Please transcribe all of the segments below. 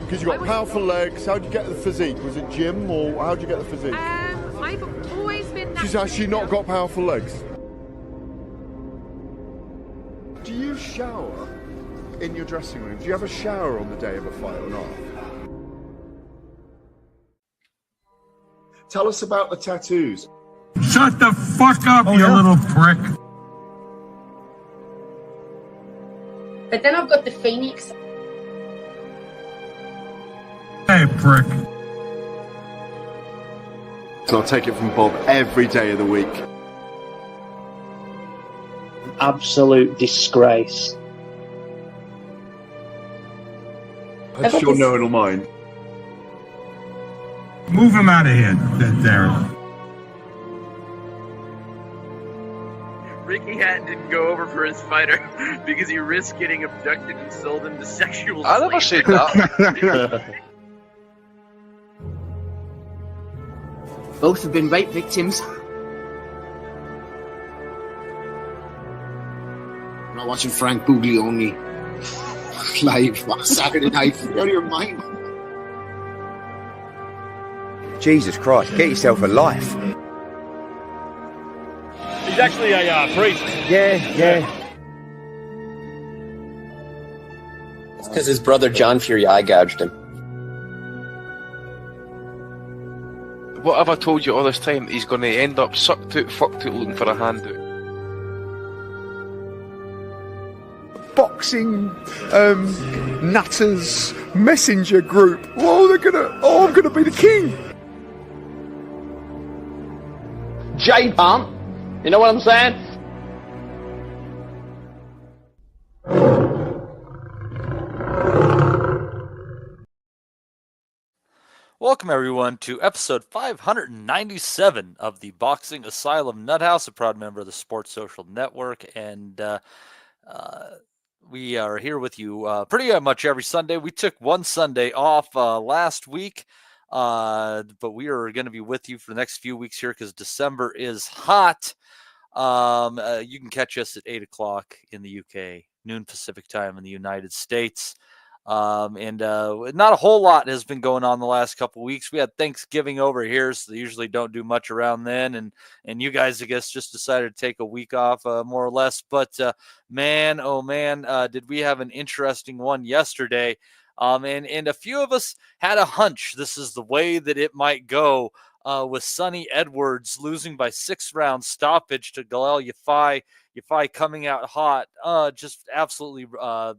Because you got powerful legs. How'd you get the physique? Was it gym or how'd you get the physique? I've always been. She's actually not got powerful legs. Do you shower in your dressing room? Do you have a shower on the day of a fight or not? Tell us about the tattoos. Shut the fuck up, you little prick. But then I've got the Phoenix. Hey, prick. So I'll take it from Bob every day of the week. Absolute disgrace. I'm sure no one will mind. Move him out of here, Darren. Ricky Hatton didn't go over for his fighter because he risked getting abducted and sold into sexual I never said that. Both have been rape victims. I'm not watching Frank Buglioni live on Saturday night. You're out of your mind. Jesus Christ, get yourself a life. He's actually a priest. Yeah. It's because his brother John Fury eye gouged him. What have I told you all this time? He's going to end up sucked out, fucked out, looking for a handout. Boxing, nutters, messenger group. I'm gonna be the king. J-Pump. You know what I'm saying? Welcome, everyone, to episode 597 of the Boxing Asylum Nuthouse, a proud member of the Sports Social Network. And we are here with you pretty much every Sunday. We took one Sunday off last week, but we are going to be with you for the next few weeks here because December is hot. You can catch us at 8 o'clock in the UK, noon Pacific time in the United States. And not a whole lot has been going on the last couple of weeks. We had Thanksgiving over here, so they usually don't do much around then. And you guys, I guess, just decided to take a week off, more or less. But man, oh man, did we have an interesting one yesterday. And a few of us had a hunch this is the way that it might go. With Sonny Edwards losing by 6-round stoppage to Galal Yafai. Yafai coming out hot, just absolutely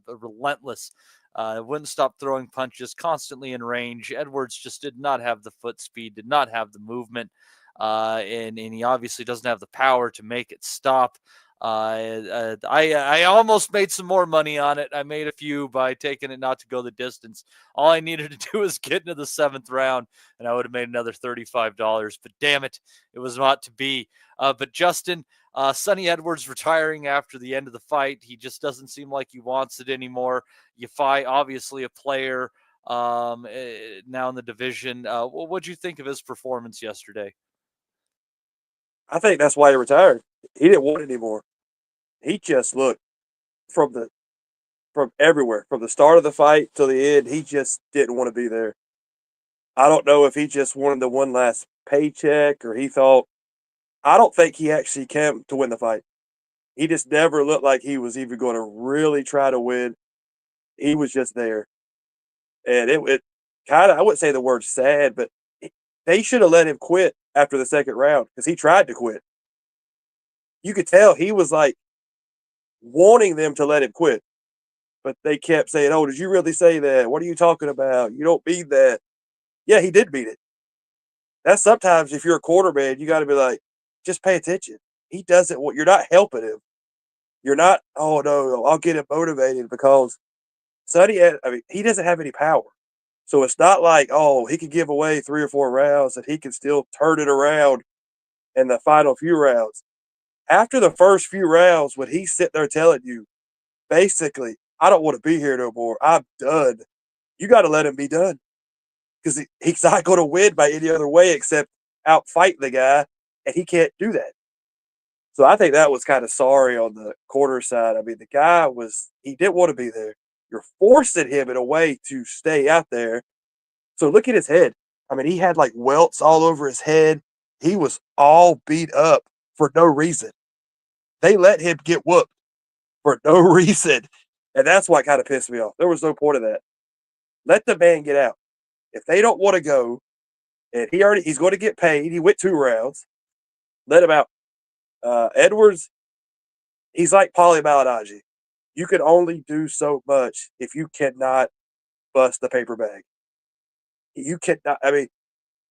relentless. Wouldn't stop throwing punches, constantly in range. Edwards just did not have the foot speed, did not have the movement, and he obviously doesn't have the power to make it stop. I almost made some more money on it. I made a few by taking it not to go the distance. All I needed to do was get into the 7th round, and I would have made another $35. But damn it, it was not to be. But Justin, Sonny Edwards retiring after the end of the fight. He just doesn't seem like he wants it anymore. Yafai, obviously a player now in the division. What did you think of his performance yesterday? I think that's why he retired. He didn't want it anymore. He just looked from everywhere, from the start of the fight till the end. He just didn't want to be there. I don't know if he just wanted the one last paycheck or he thought. I don't think he actually came to win the fight. He just never looked like he was even going to really try to win. He was just there. And it kind of, I wouldn't say the word sad, but they should have let him quit after the 2nd round because he tried to quit. You could tell he was like wanting them to let him quit. But they kept saying, "Oh, did you really say that? What are you talking about? You don't mean that." Yeah, he did mean it. That's sometimes if you're a quarterback, you got to be like, just pay attention. He doesn't want, you're not helping him. You're not, oh no, I'll get him motivated because Sonny, he doesn't have any power. So it's not like, oh, he could give away 3 or 4 rounds and he can still turn it around in the final few rounds. After the first few rounds, when he's sitting there telling you, basically, I don't want to be here no more. I'm done. You got to let him be done. Because he's not going to win by any other way except outfight the guy, and he can't do that. So I think that was kind of sorry on the corner side. I mean, the guy he didn't want to be there. You're forcing him in a way to stay out there. So look at his head. I mean, he had like welts all over his head. He was all beat up for no reason. They let him get whooped for no reason. And that's what kind of pissed me off. There was no point of that. Let the man get out. If they don't want to go, and he's going to get paid. He went 2 rounds. Let him out. Edwards, he's like Paulie Malignaggi. You can only do so much if you cannot bust the paper bag. You cannot. I mean,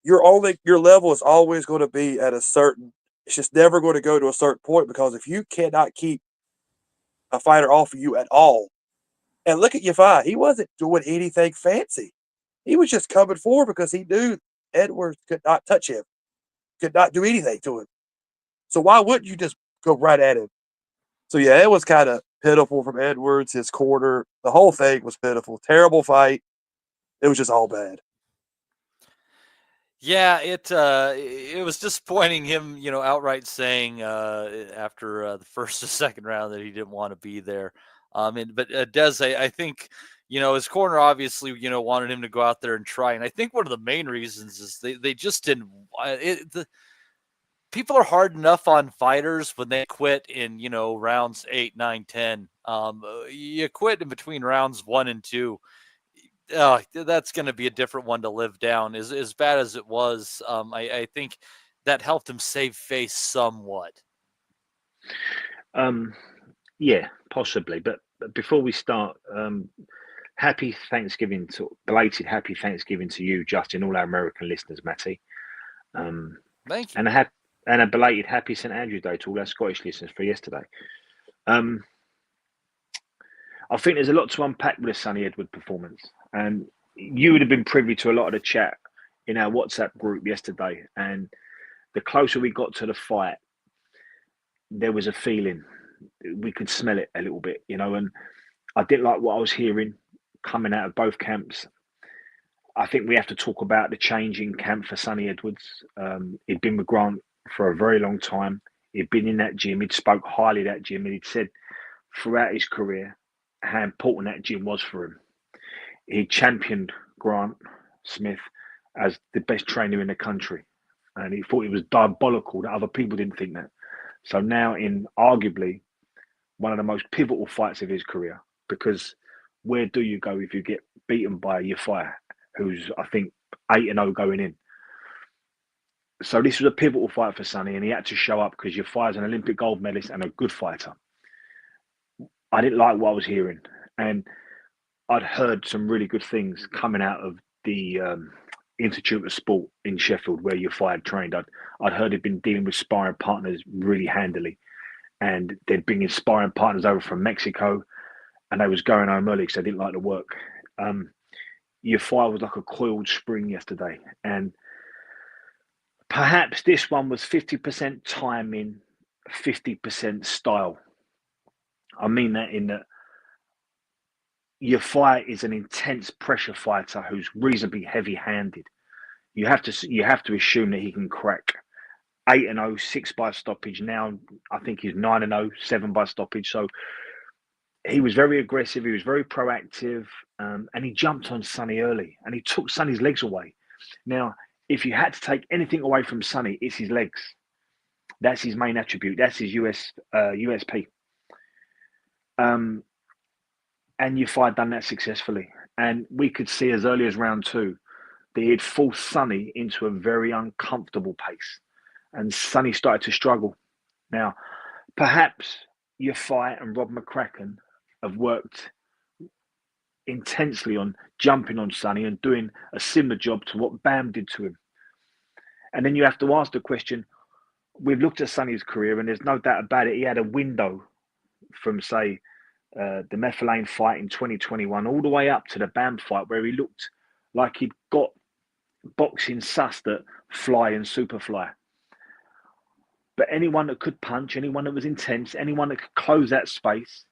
your level is always going to be at a certain. It's just never going to go to a certain point because if you cannot keep a fighter off of you at all, and look at Yafai, he wasn't doing anything fancy. He was just coming forward because he knew Edwards could not touch him, could not do anything to him. So why wouldn't you just go right at him? So yeah, it was kind of pitiful from Edwards, his corner. The whole thing was pitiful. Terrible fight. It was just all bad. Yeah, it was disappointing him, outright saying after the first or second round that he didn't want to be there. But Des, I think, his corner obviously, wanted him to go out there and try. And I think one of the main reasons is they just didn't. People are hard enough on fighters when they quit in, rounds 8, 9, 10. You quit in between rounds 1 and 2. That's going to be a different one to live down. As bad as it was, I think that helped him save face somewhat. Yeah, possibly. But before we start, belated happy Thanksgiving to you, Justin, all our American listeners, Matty. Thank you. And a belated happy St. Andrew Day to all our Scottish listeners for yesterday. I think there's a lot to unpack with the Sonny Edward performance. And you would have been privy to a lot of the chat in our WhatsApp group yesterday. And the closer we got to the fight, there was a feeling. We could smell it a little bit, and I didn't like what I was hearing coming out of both camps. I think we have to talk about the change in camp for Sonny Edwards. He'd been with Grant for a very long time. He'd been in that gym. He'd spoke highly of that gym, and he'd said throughout his career how important that gym was for him. He championed Grant Smith as the best trainer in the country, and he thought it was diabolical that other people didn't think that. So now in arguably one of the most pivotal fights of his career, because where do you go if you get beaten by Yafai, who's, I think, 8-0 going in? So this was a pivotal fight for Sonny, and he had to show up because Yafai is an Olympic gold medalist and a good fighter. I didn't like what I was hearing, and I'd heard some really good things coming out of the Institute of Sport in Sheffield, where Yafai had trained. I'd heard he'd been dealing with sparring partners really handily, and they'd bring in sparring partners over from Mexico, and they was going home early because they didn't like the work. Yafai was like a coiled spring yesterday, and perhaps this one was 50% timing, 50% style. I mean that in that Yafai is an intense pressure fighter who's reasonably heavy-handed. You have to assume that he can crack 8-0, 6 by stoppage. Now I think he's 9-0, 7 by stoppage. So he was very aggressive. He was very proactive, and he jumped on Sonny early, and he took Sonny's legs away. Now, if you had to take anything away from Sonny, it's his legs. That's his main attribute. That's his USP. And Yafai done that successfully. And we could see as early as round 2 that he had forced Sonny into a very uncomfortable pace. And Sonny started to struggle. Now, perhaps Yafai and Rob McCracken have worked intensely on jumping on Sonny and doing a similar job to what Bam did to him. And then you have to ask the question, we've looked at Sonny's career, and there's no doubt about it, he had a window from, say, the Methylane fight in 2021 all the way up to the Bam fight, where he looked like he'd got boxing sussed at fly and superfly. But anyone that could punch, anyone that was intense, anyone that could close that space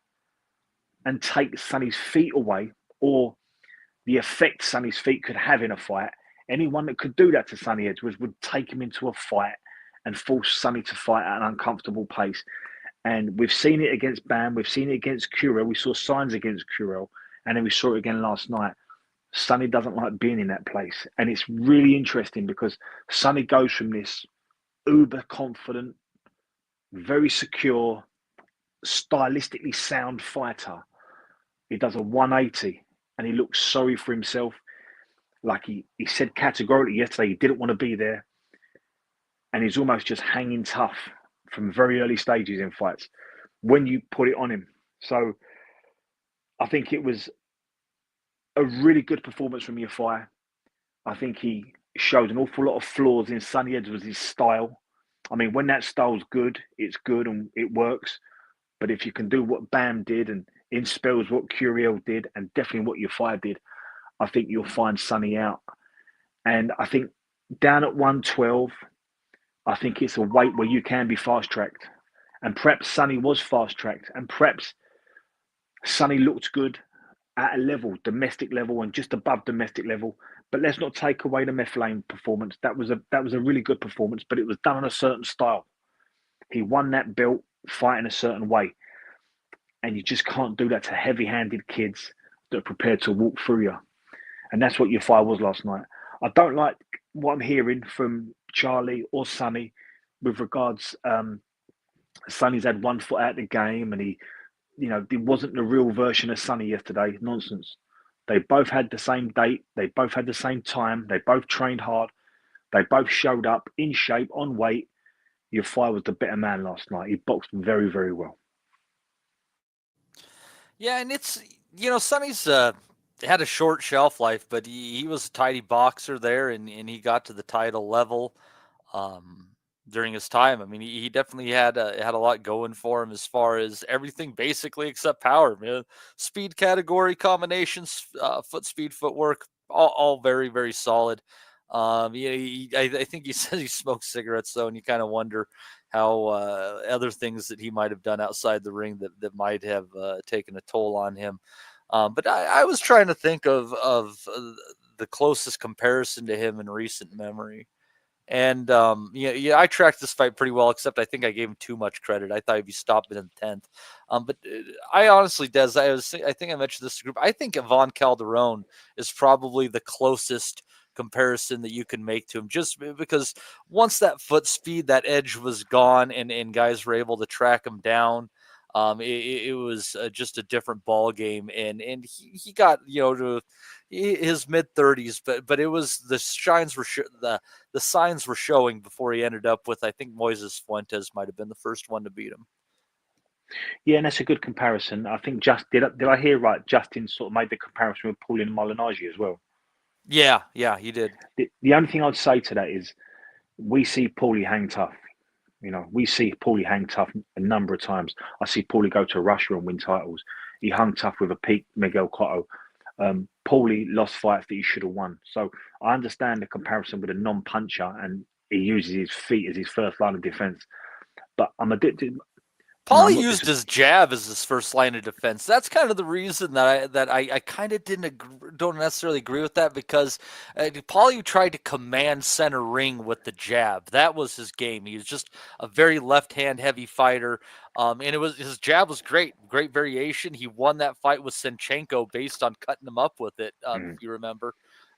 and take Sonny's feet away, or the effect Sonny's feet could have in a fight, anyone that could do that to Sonny Edwards would take him into a fight and force Sonny to fight at an uncomfortable pace. And we've seen it against Bam. We've seen it against Curel. We saw signs against Curel. And then we saw it again last night. Sonny doesn't like being in that place. And it's really interesting because Sonny goes from this uber confident, very secure, stylistically sound fighter. He does a 180 and he looks sorry for himself. Like he said categorically yesterday, he didn't want to be there. And he's almost just hanging tough from very early stages in fights when you put it on him. So I think it was a really good performance from Yafai. I think he showed an awful lot of flaws in Sonny Edwards' style. I mean, when that style's good, it's good and it works. But if you can do what Bam did and in spells what Curiel did and definitely what Yafai did, I think you'll find Sonny out. And I think down at 112, I think it's a weight where you can be fast-tracked. And perhaps Sonny was fast-tracked. And perhaps Sonny looked good at a level, domestic level and just above domestic level. But let's not take away the Methylane performance. That was a really good performance, but it was done in a certain style. He won that belt fighting a certain way. And you just can't do that to heavy-handed kids that are prepared to walk through you. And that's what your fight was last night. I don't like what I'm hearing from Charlie or Sonny with regards. Sonny's had 1 foot out of the game, and he wasn't the real version of Sonny yesterday. Nonsense. They both had the same date. They both had the same time. They both trained hard. They both showed up in shape, on weight. Yafai was the better man last night. He boxed very, very well. Yeah, and it's, Sonny's had a short shelf life, but he was a tidy boxer there, and he got to the title level during his time. I mean, he definitely had a lot going for him as far as everything basically except power, man. Speed category combinations, foot speed, footwork, all very, very solid. I think he says he smokes cigarettes though, and you kind of wonder how other things that he might have done outside the ring that might have taken a toll on him. But I was trying to think of the closest comparison to him in recent memory. And I tracked this fight pretty well, except I think I gave him too much credit. I thought he'd be stopping in the 10th. But I honestly, Des, I think I mentioned this group. I think Yvonne Calderon is probably the closest comparison that you can make to him, just because once that foot speed, that edge was gone, and guys were able to track him down. It was just a different ball game, and he got to his mid 30s, but it was the signs were showing before he ended up with, I think Moises Fuentes might have been the first one to beat him. Yeah, and that's a good comparison. I think did I hear right? Justin sort of made the comparison with Pauline Malignaggi as well. Yeah, he did. The only thing I'd say to that is we see Paulie hang tough. We see Paulie hang tough a number of times. I see Paulie go to Russia and win titles. He hung tough with a peak Miguel Cotto. Paulie lost fights that he should have won. So I understand the comparison with a non-puncher, and he uses his feet as his first line of defense. But I'm addicted. Paulie used his jab as his first line of defense. That's kind of the reason that I kind of don't necessarily agree with that, because Paulie tried to command center ring with the jab. That was his game. He was just a very left-hand heavy fighter, and his jab was great variation. He won that fight with Senchenko based on cutting him up with it, if you remember.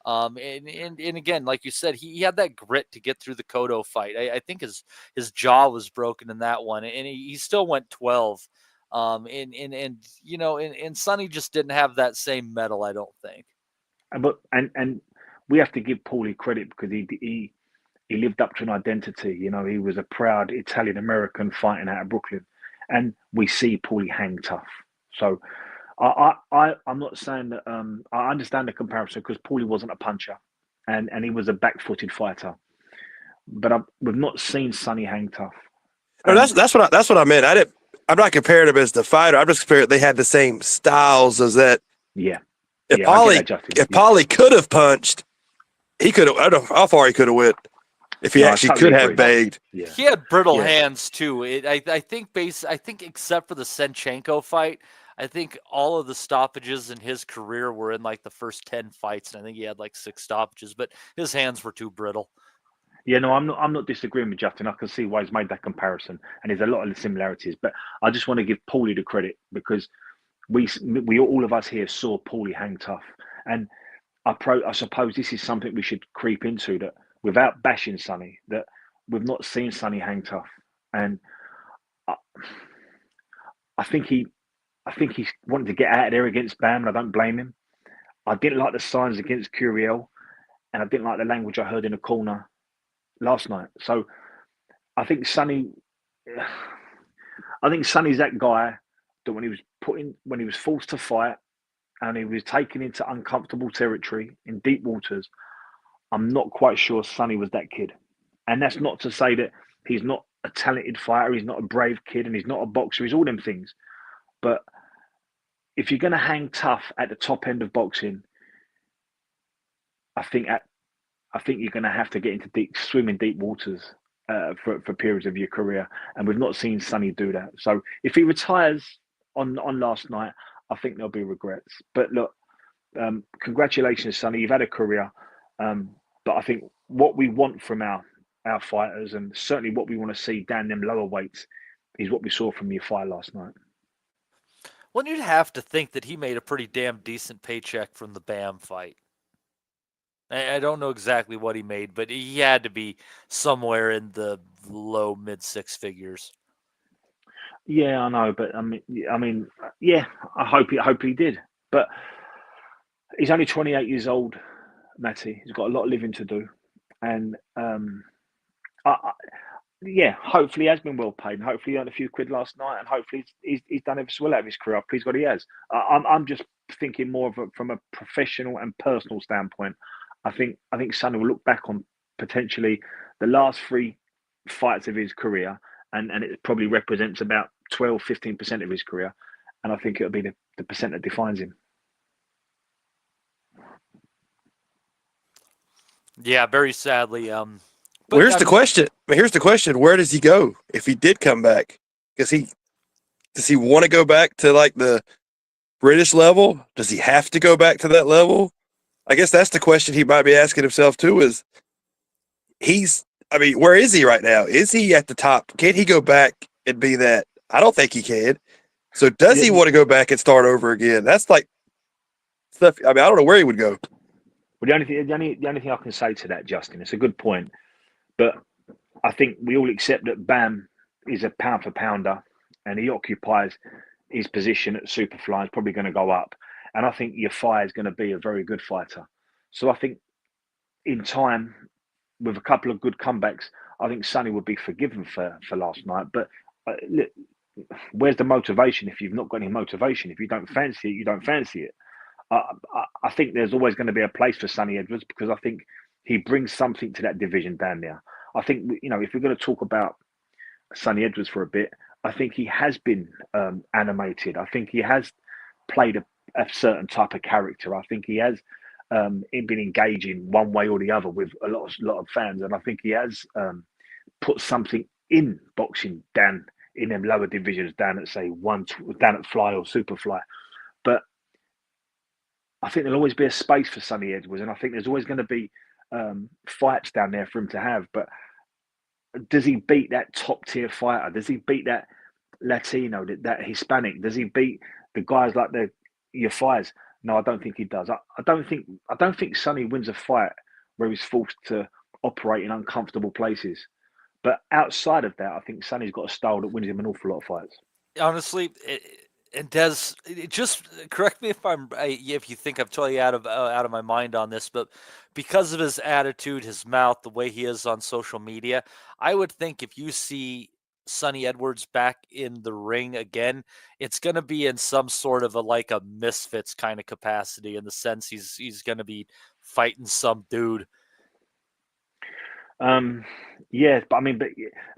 And again, like you said, he had that grit to get through the Cotto fight. I think his jaw was broken in that one, and he still went 12. And Sonny just didn't have that same medal, I don't think. But we have to give Paulie credit, because he lived up to an identity. He was a proud Italian American fighting out of Brooklyn, and we see Paulie hang tough. So I'm not saying that. I understand the comparison, because Paulie wasn't a puncher, and he was a back-footed fighter. But we've not seen Sonny hang tough. No, that's what I meant. I'm not comparing him as the fighter. I'm just comparing. They had the same styles as that. Yeah. If Paulie could have punched, he could have. I don't know how far he could have went if he actually could have begged. Yeah. He had brittle hands too. I think except for the Senchenko fight, I think all of the stoppages in his career were in like the first 10 fights, and I think he had like 6 stoppages, but his hands were too brittle. Yeah, no, I'm not disagreeing with Justin. I can see why he's made that comparison, and there's a lot of similarities. But I just want to give Paulie the credit, because we all of us here saw Paulie hang tough, and I suppose this is something we should creep into, that without bashing Sonny, that we've not seen Sonny hang tough, and I think he wanted to get out of there against Bam, and I don't blame him. I didn't like the signs against Curiel, and I didn't like the language I heard in the corner last night. So I think Sonny's that guy that when he was forced to fight and he was taken into uncomfortable territory in deep waters, I'm not quite sure Sonny was that kid. And that's not to say that he's not a talented fighter, he's not a brave kid, and he's not a boxer, he's all them things. But if you're going to hang tough at the top end of boxing, I think you're going to have to get into swim in deep waters for periods of your career, and we've not seen Sonny do that. So if he retires on last night, I think there'll be regrets. But look, congratulations, Sonny. You've had a career, but I think what we want from our fighters, and certainly what we want to see down them lower weights, is what we saw from Yafai last night. Well, you'd have to think that he made a pretty damn decent paycheck from the Bam fight. I don't know exactly what he made, but he had to be somewhere in the low mid six figures. Yeah, I know, but I mean, yeah, I hope he did. But he's only 28 years old, Matty. He's got a lot of living to do, and yeah, hopefully he has been well paid, and hopefully he earned a few quid last night, and hopefully he's done ever so well out of his career. Please God, he has. I'm just thinking more from a professional and personal standpoint. I think Sonny will look back on potentially the last 3 fights of his career, and it probably represents about 12-15% of his career, and I think it'll be the percent that defines him. Yeah, very sadly. Well, here's the question. Here's the question: where does he go if he did come back? Does he want to go back to like the British level? Does he have to go back to that level? I guess that's the question he might be asking himself too. Where is he right now? Is he at the top? Can he go back and be that? I don't think he can. So does he want to go back and start over again? That's like stuff. I don't know where he would go. Well, the only thing I can say to that, Justin, it's a good point, but I think we all accept that Bam is a pound for pounder, and he occupies his position at Superfly. Is probably going to go up, and I think Yafai is going to be a very good fighter. So I think in time, with a couple of good comebacks, I think Sonny would be forgiven for last night. But look, where's the motivation if you've not got any motivation? If you don't fancy it, you don't fancy it. I think there's always going to be a place for Sonny Edwards, because I think he brings something to that division down there. I think, if we're going to talk about Sonny Edwards for a bit, I think he has been animated. I think he has played a certain type of character. I think he has been engaging one way or the other with a lot of fans, and I think he has put something in boxing down in them lower divisions, down at down at Fly or Superfly. But I think there'll always be a space for Sonny Edwards, and I think there's always going to be fights down there for him to have. But does he beat that top tier fighter? Does he beat that Latino, that Hispanic? Does he beat the guys like the Yafais? No, I don't think he does. I don't think Sonny wins a fight where he's forced to operate in uncomfortable places. But outside of that, I think Sonny's got a style that wins him an awful lot of fights. Honestly, and Des, just correct me if you think I'm totally out of my mind on this, but because of his attitude, his mouth, the way he is on social media, I would think if you see Sonny Edwards back in the ring again, it's going to be in some sort of a Misfits kind of capacity, in the sense he's going to be fighting some dude. Yeah, but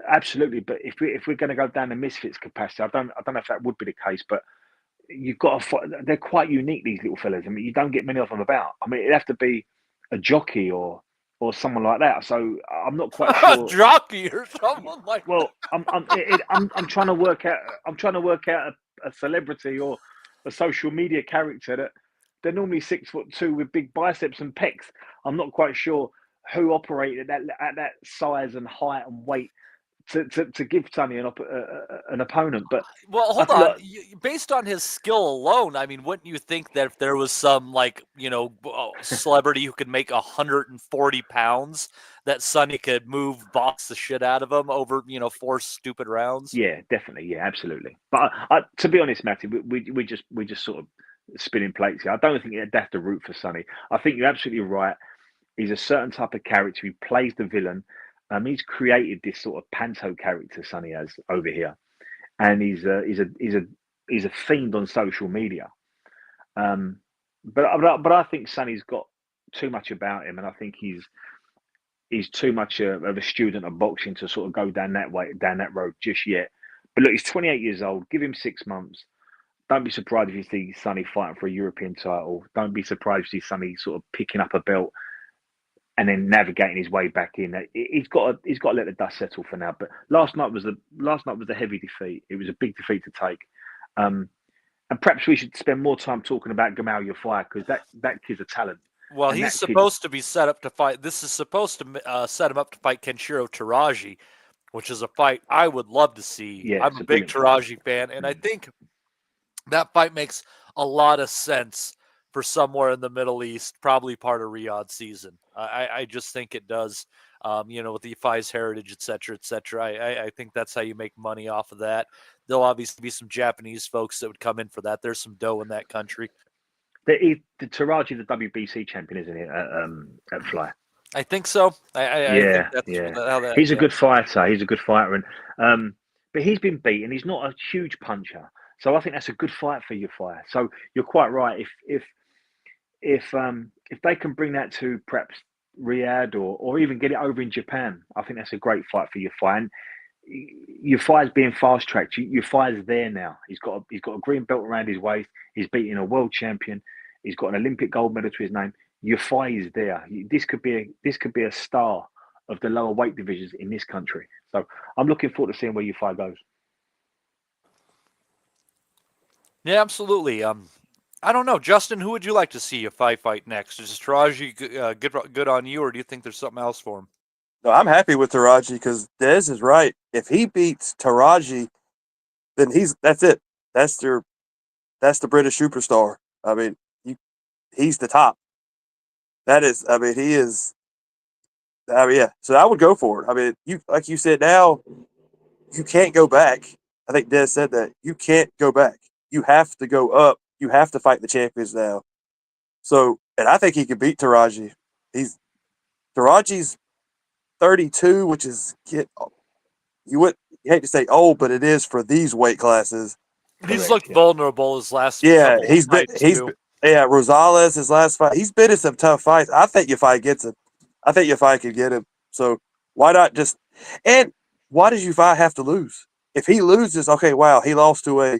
absolutely. But if we're going to go down the Misfits capacity, I don't know if that would be the case. But you've got to fight. They're quite unique, these little fellas. You don't get many of them about. It'd have to be a jockey or someone like that. So I'm not quite sure. Jockey or someone like. Well, I'm trying to work out. I'm trying to work out a celebrity or a social media character that they're normally 6'2" with big biceps and pecs. I'm not quite sure who operated at that size and height and weight to give Sonny an opponent. But well, hold on. Based on his skill alone, I mean, wouldn't you think that if there was some celebrity who could make 140 pounds, that Sonny could box the shit out of him over 4 stupid rounds? Yeah, definitely. Yeah, absolutely. But to be honest, Matty, we just sort of spinning plates here. I don't think that's the route for Sonny. I think you're absolutely right. He's a certain type of character. He plays the villain. He's created this sort of panto character Sonny has over here, and he's a fiend on social media. But I think Sonny's got too much about him, and I think he's too much of a student of boxing to sort of go down that road just yet. But look, he's 28 years old. Give him 6 months. Don't be surprised if you see Sonny fighting for a European title. Don't be surprised if you see Sonny sort of picking up a belt and then navigating his way back in. He's got to let the dust settle for now. But last night was a heavy defeat. It was a big defeat to take. And perhaps we should spend more time talking about Gamal Yafai, because that kid's a talent. Well, he's supposed to be set up to fight. This is supposed to set him up to fight Kenshiro Taraji, which is a fight I would love to see. Yeah, I'm a big Taraji fan, and I think that fight makes a lot of sense for somewhere in the Middle East, probably part of Riyadh season. I just think it does, with the Yafai's heritage, et cetera, et cetera. I think that's how you make money off of that. There'll obviously be some Japanese folks that would come in for that. There's some dough in that country. The Taraji, the WBC champion, isn't it, at Fly? I think so. I think that's how that, he's a good fighter. He's a good fighter, and but he's been beaten. He's not a huge puncher, so I think that's a good fight for Yafai. So you're quite right. If they can bring that to perhaps Riyadh or even get it over in Japan, I think that's a great fight for Yafai. And Yafai's being fast tracked. Yafai's there now. He's got a green belt around his waist. He's beating a world champion. He's got an Olympic gold medal to his name. Yafai is there. This could be a star of the lower weight divisions in this country. So I'm looking forward to seeing where Yafai goes. Yeah, absolutely. I don't know, Justin. Who would you like to see Yafai fight next? Is Taraji good on you, or do you think there's something else for him? No, I'm happy with Taraji because Dez is right. If he beats Taraji, then that's it. That's the British superstar. I mean, he's the top. That is, I mean, he is. I mean, yeah. So I would go for it. I mean, like you said, now you can't go back. I think Dez said that you can't go back. You have to go up. You have to fight the champions now. So, and I think he could beat Taraji. Taraji's 32, which is you hate to say old, but it is for these weight classes. He's looked vulnerable his last couple of fights too. Rosales his last fight. He's been in some tough fights. I think Yafai gets him. I think Yafai could get him. So why not and why does Yafai have to lose? If he loses, okay, wow, he lost to a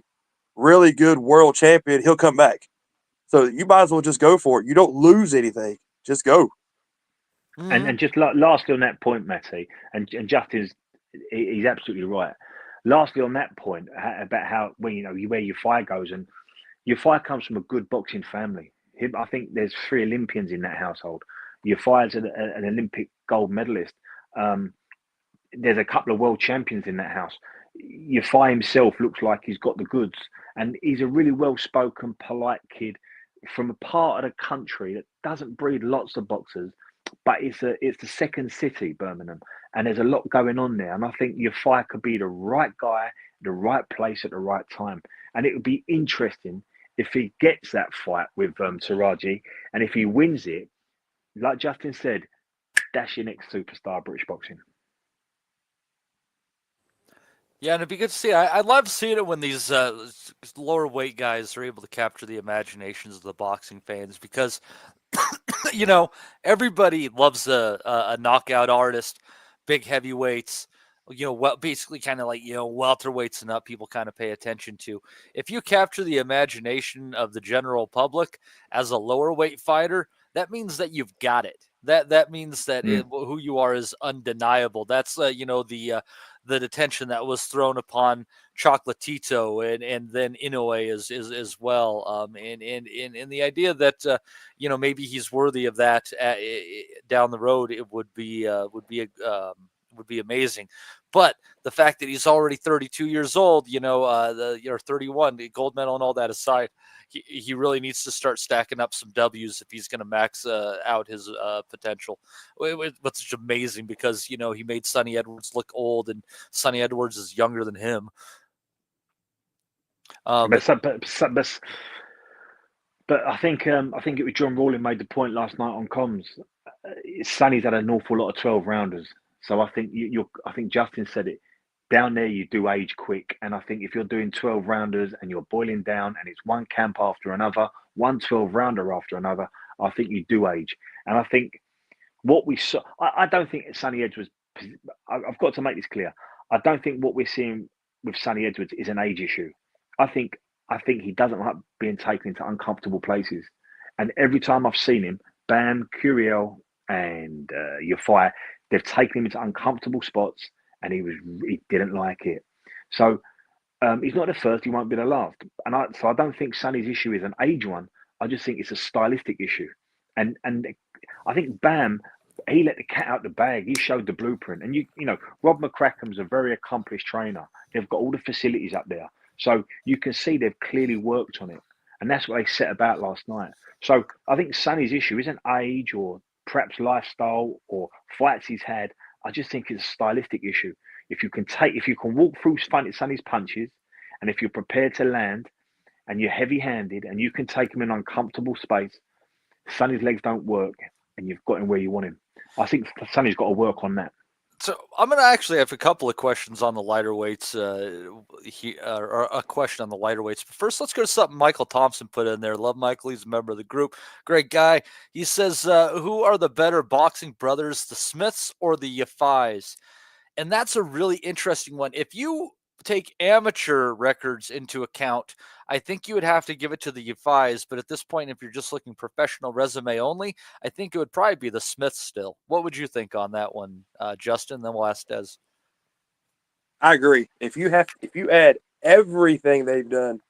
really good world champion, he'll come back. So you might as well just go for it. You don't lose anything. Just go. And just lastly on that point, Matty, and Justin's, he's absolutely right. Lastly on that point about how where Yafai goes, and Yafai comes from a good boxing family. I think there's 3 Olympians in that household. Yafai's an Olympic gold medalist. There's a couple of world champions in that house. Yafai himself looks like he's got the goods, and he's a really well-spoken, polite kid from a part of the country that doesn't breed lots of boxers, but it's the second city, Birmingham, and there's a lot going on there. And I think Yafai could be the right guy, the right place at the right time. And it would be interesting if he gets that fight with Taraji, and if he wins it, like Justin said, that's your next superstar British boxing. Yeah, and it'd be good to see. I love seeing it when these lower weight guys are able to capture the imaginations of the boxing fans, because everybody loves a knockout artist, big heavyweights. Basically kind of like welterweights and up. People kind of pay attention to. If you capture the imagination of the general public as a lower weight fighter, that means that you've got it. That means that who you are is undeniable. That's the detention that was thrown upon Chocolatito and then Inoue as well. And the idea that maybe he's worthy of that down the road, it would would be amazing. But the fact that he's already 32 years old, or 31, the gold medal and all that aside, he really needs to start stacking up some W's if he's going to max out his potential. Which is amazing because, he made Sonny Edwards look old, and Sonny Edwards is younger than him. But I think it was John Rawling made the point last night on comms. Sonny's had an awful lot of 12 rounders, so I think I think Justin said it. Down there, you do age quick, and I think if you're doing 12 rounders and you're boiling down, and it's one camp after another, one 12 rounder after another, I think you do age. And I think what we saw, I don't think Sonny Edwards. I've got to make this clear. I don't think what we're seeing with Sonny Edwards is an age issue. I think he doesn't like being taken into uncomfortable places. And every time I've seen him, Bam, Curiel, and Yafai, they've taken him into uncomfortable spots, and he didn't like it. So he's not the first, he won't be the last. And so I don't think Sonny's issue is an age one. I just think it's a stylistic issue. And I think Bam, he let the cat out the bag. He showed the blueprint. And Rob McCracken's a very accomplished trainer. They've got all the facilities up there. So you can see they've clearly worked on it. And that's what they set about last night. So I think Sonny's issue isn't age or perhaps lifestyle or fights he's had. I just think it's a stylistic issue. If you can walk through Sonny's punches, and if you're prepared to land, and you're heavy-handed, and you can take him in an uncomfortable space, Sonny's legs don't work, and you've got him where you want him. I think Sonny's got to work on that. So I'm going to actually have a couple of questions on the lighter weights, or a question on the lighter weights. But first, let's go to something Michael Thompson put in there. Love Michael. He's a member of the group. Great guy. He says, who are the better boxing brothers, the Smiths or the Yafais? And that's a really interesting one. If you take amateur records into account, I think you would have to give it to the Yafais. But at this point, if you're just looking professional resume only, I think it would probably be the Smiths still. What would you think on that one, Justin? Then we'll ask Des. I agree. If you add everything they've done,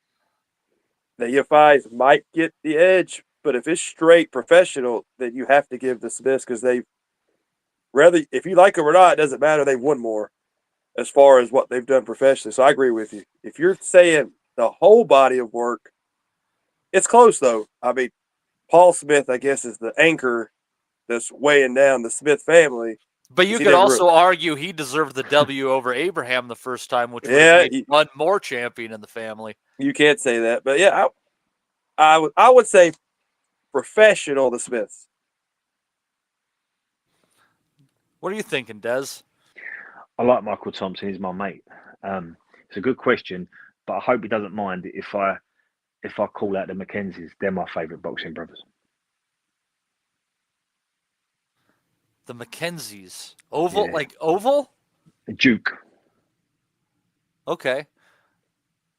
the Yafais might get the edge. But if it's straight professional, then you have to give the Smiths, because if you like them or not, it doesn't matter. They've won more as far as what they've done professionally. So I agree with you. If you're saying the whole body of work, it's close, though. I mean, Paul Smith, I guess, is the anchor that's weighing down the Smith family. But you could also argue he deserved the W over Abraham the first time, which would have made one more champion in the family. You can't say that. But, yeah, I would say professional, the Smiths. What are you thinking, Des? I like Michael Thompson. He's my mate. It's a good question, but I hope he doesn't mind if I call out the Mackenzies. They're my favourite boxing brothers. The Mackenzies. Oval? Yeah. Like Oval? Duke. Okay. I'm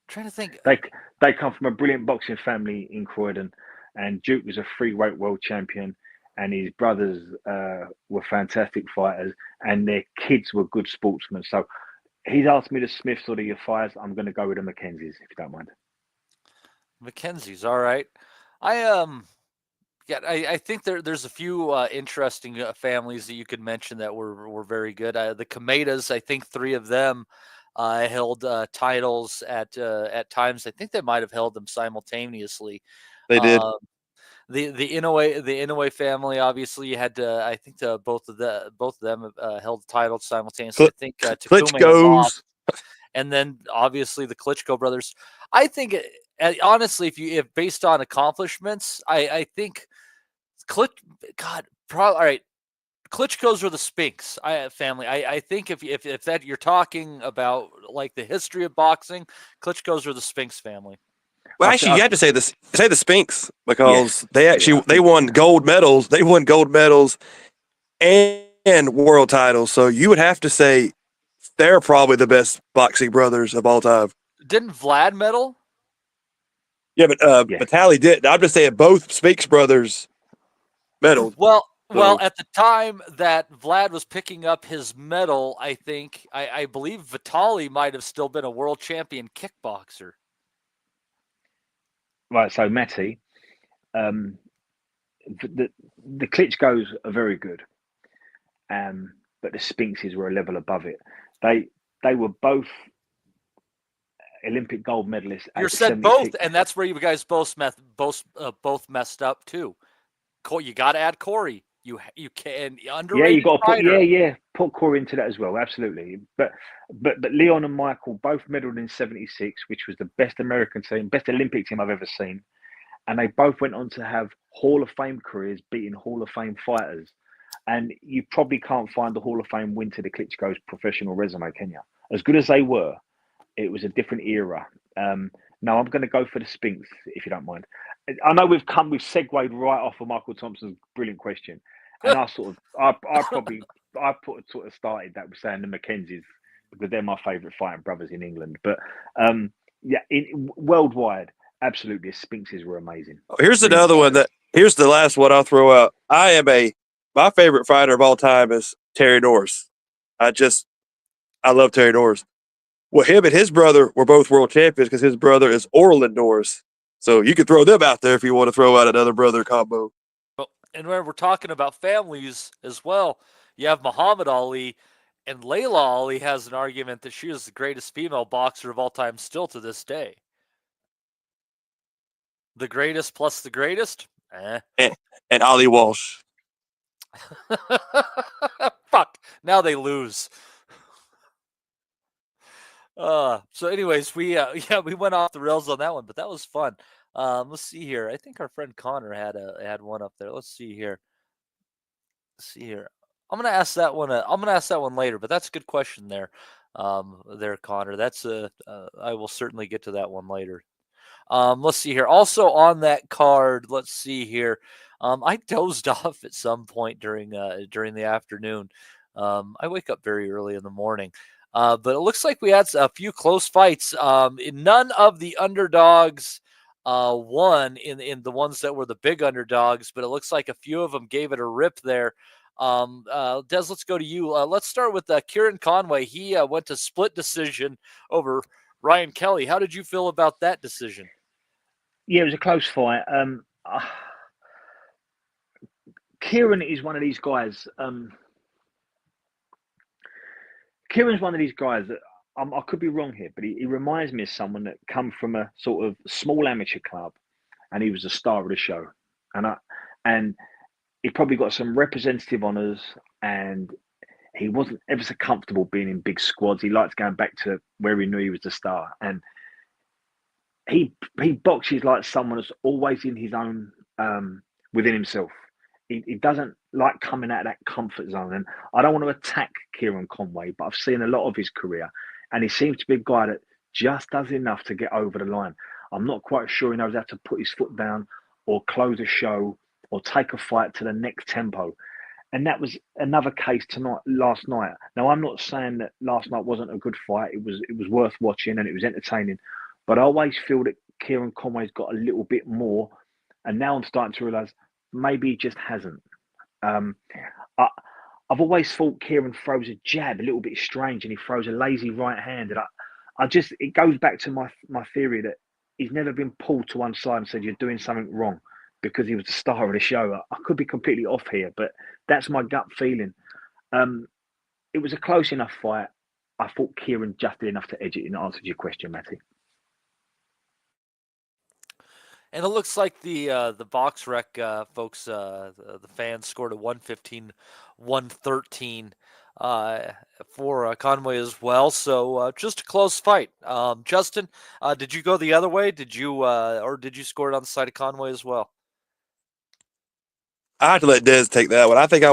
trying to think. They come from a brilliant boxing family in Croydon, and Duke was a free-weight world champion, and his brothers were fantastic fighters, and their kids were good sportsmen. So he's asked me the Smiths or the Yafais. I'm going to go with the Mackenzies, if you don't mind. Mackenzies, all right. I think there's a few interesting families that you could mention that were very good. The Kamedas, I think 3 of them held titles at times. I think they might have held them simultaneously. They did. The Inoue family, obviously, you had to. I think both of them held titles simultaneously. I think Takume lost, and then obviously the Klitschko brothers. I think honestly, if based on accomplishments, I think all right. Klitschko's are the Spinks family. I think if that you're talking about like the history of boxing, Klitschko's are the Spinks family. Well, actually, you have to say the Spinks, because they won gold medals. They won gold medals and world titles. So you would have to say they're probably the best boxing brothers of all time. Didn't Vlad medal? Yeah, but Vitali did. I'm just saying both Spinks brothers medaled. Well, at the time that Vlad was picking up his medal, I believe Vitali might have still been a world champion kickboxer. Right, so Matty, the Klitschko's are very good. but the Spinxes were a level above it. They were both Olympic gold medalists. You At the said 76. both, and that's where you guys both messed up too. You got to add Corey. You can underrated. Yeah, you got to put fighter. put Corey into that as well. Absolutely, but Leon and Michael both medaled in '76, which was the best American team, best Olympic team I've ever seen, and they both went on to have Hall of Fame careers, beating Hall of Fame fighters. And you probably can't find the Hall of Fame win to the Klitschko's professional resume, can you? As good as they were, it was a different era. Now I'm going to go for the Spinks, if you don't mind. I know we've segued right off of Michael Thompson's brilliant question, and I sort of, I sort of started that with saying the Mackenzies because they're my favourite fighting brothers in England. But worldwide, absolutely, the Spinxes were amazing. Here's another one here's the last one I'll throw out. My favorite fighter of all time is Terry Norris. I love Terry Norris. Well, him and his brother were both world champions because his brother is Orland Norris. So you could throw them out there if you want to throw out another brother combo. Well, and when we're talking about families as well, you have Muhammad Ali, and Layla Ali has an argument that she is the greatest female boxer of all time still to this day. The greatest plus the greatest? And Ali Walsh. Fuck. Now they lose. So anyways, we went off the rails on that one, but that was fun. Let's see here. I think our friend Connor had one up there. Let's see here. I'm gonna ask that one later, but that's a good question there. There, Connor. That's I will certainly get to that one later. Let's see here. Also on that card, let's see here. I dozed off at some point during the afternoon. I wake up very early in the morning. But it looks like we had a few close fights. None of the underdogs won in the ones that were the big underdogs, but it looks like a few of them gave it a rip there. Des, let's go to you. Let's start with Kieran Conway. He went to split decision over Ryan Kelly. How did you feel about that decision? Yeah, it was a close fight. Kieran is one of these guys. Kieran's one of these guys that I could be wrong here, but he reminds me of someone that come from a sort of small amateur club, and he was the star of the show, and he probably got some representative honours, and he wasn't ever so comfortable being in big squads. He liked going back to where he knew he was the star, and he boxes like someone that's always in his own within himself. He doesn't like coming out of that comfort zone. And I don't want to attack Kieran Conway, but I've seen a lot of his career, and he seems to be a guy that just does enough to get over the line. I'm not quite sure he knows how to put his foot down or close a show or take a fight to the next tempo. And that was another case last night. Now, I'm not saying that last night wasn't a good fight. It was worth watching and it was entertaining. But I always feel that Kieran Conway's got a little bit more. And now I'm starting to realise maybe he just hasn't. I've always thought Kieran throws a jab a little bit strange, and he throws a lazy right hand. And it goes back to my theory that he's never been pulled to one side and said, you're doing something wrong, because he was the star of the show. I could be completely off here, but that's my gut feeling. It was a close enough fight. I thought Kieran just did enough to edge it in answer to your question, Matty. And it looks like the box rec folks, the fans scored a 115-113 for Conway as well. So just a close fight. Justin, did you go the other way? Did you score it on the side of Conway as well? I had to let Des take that one. I think I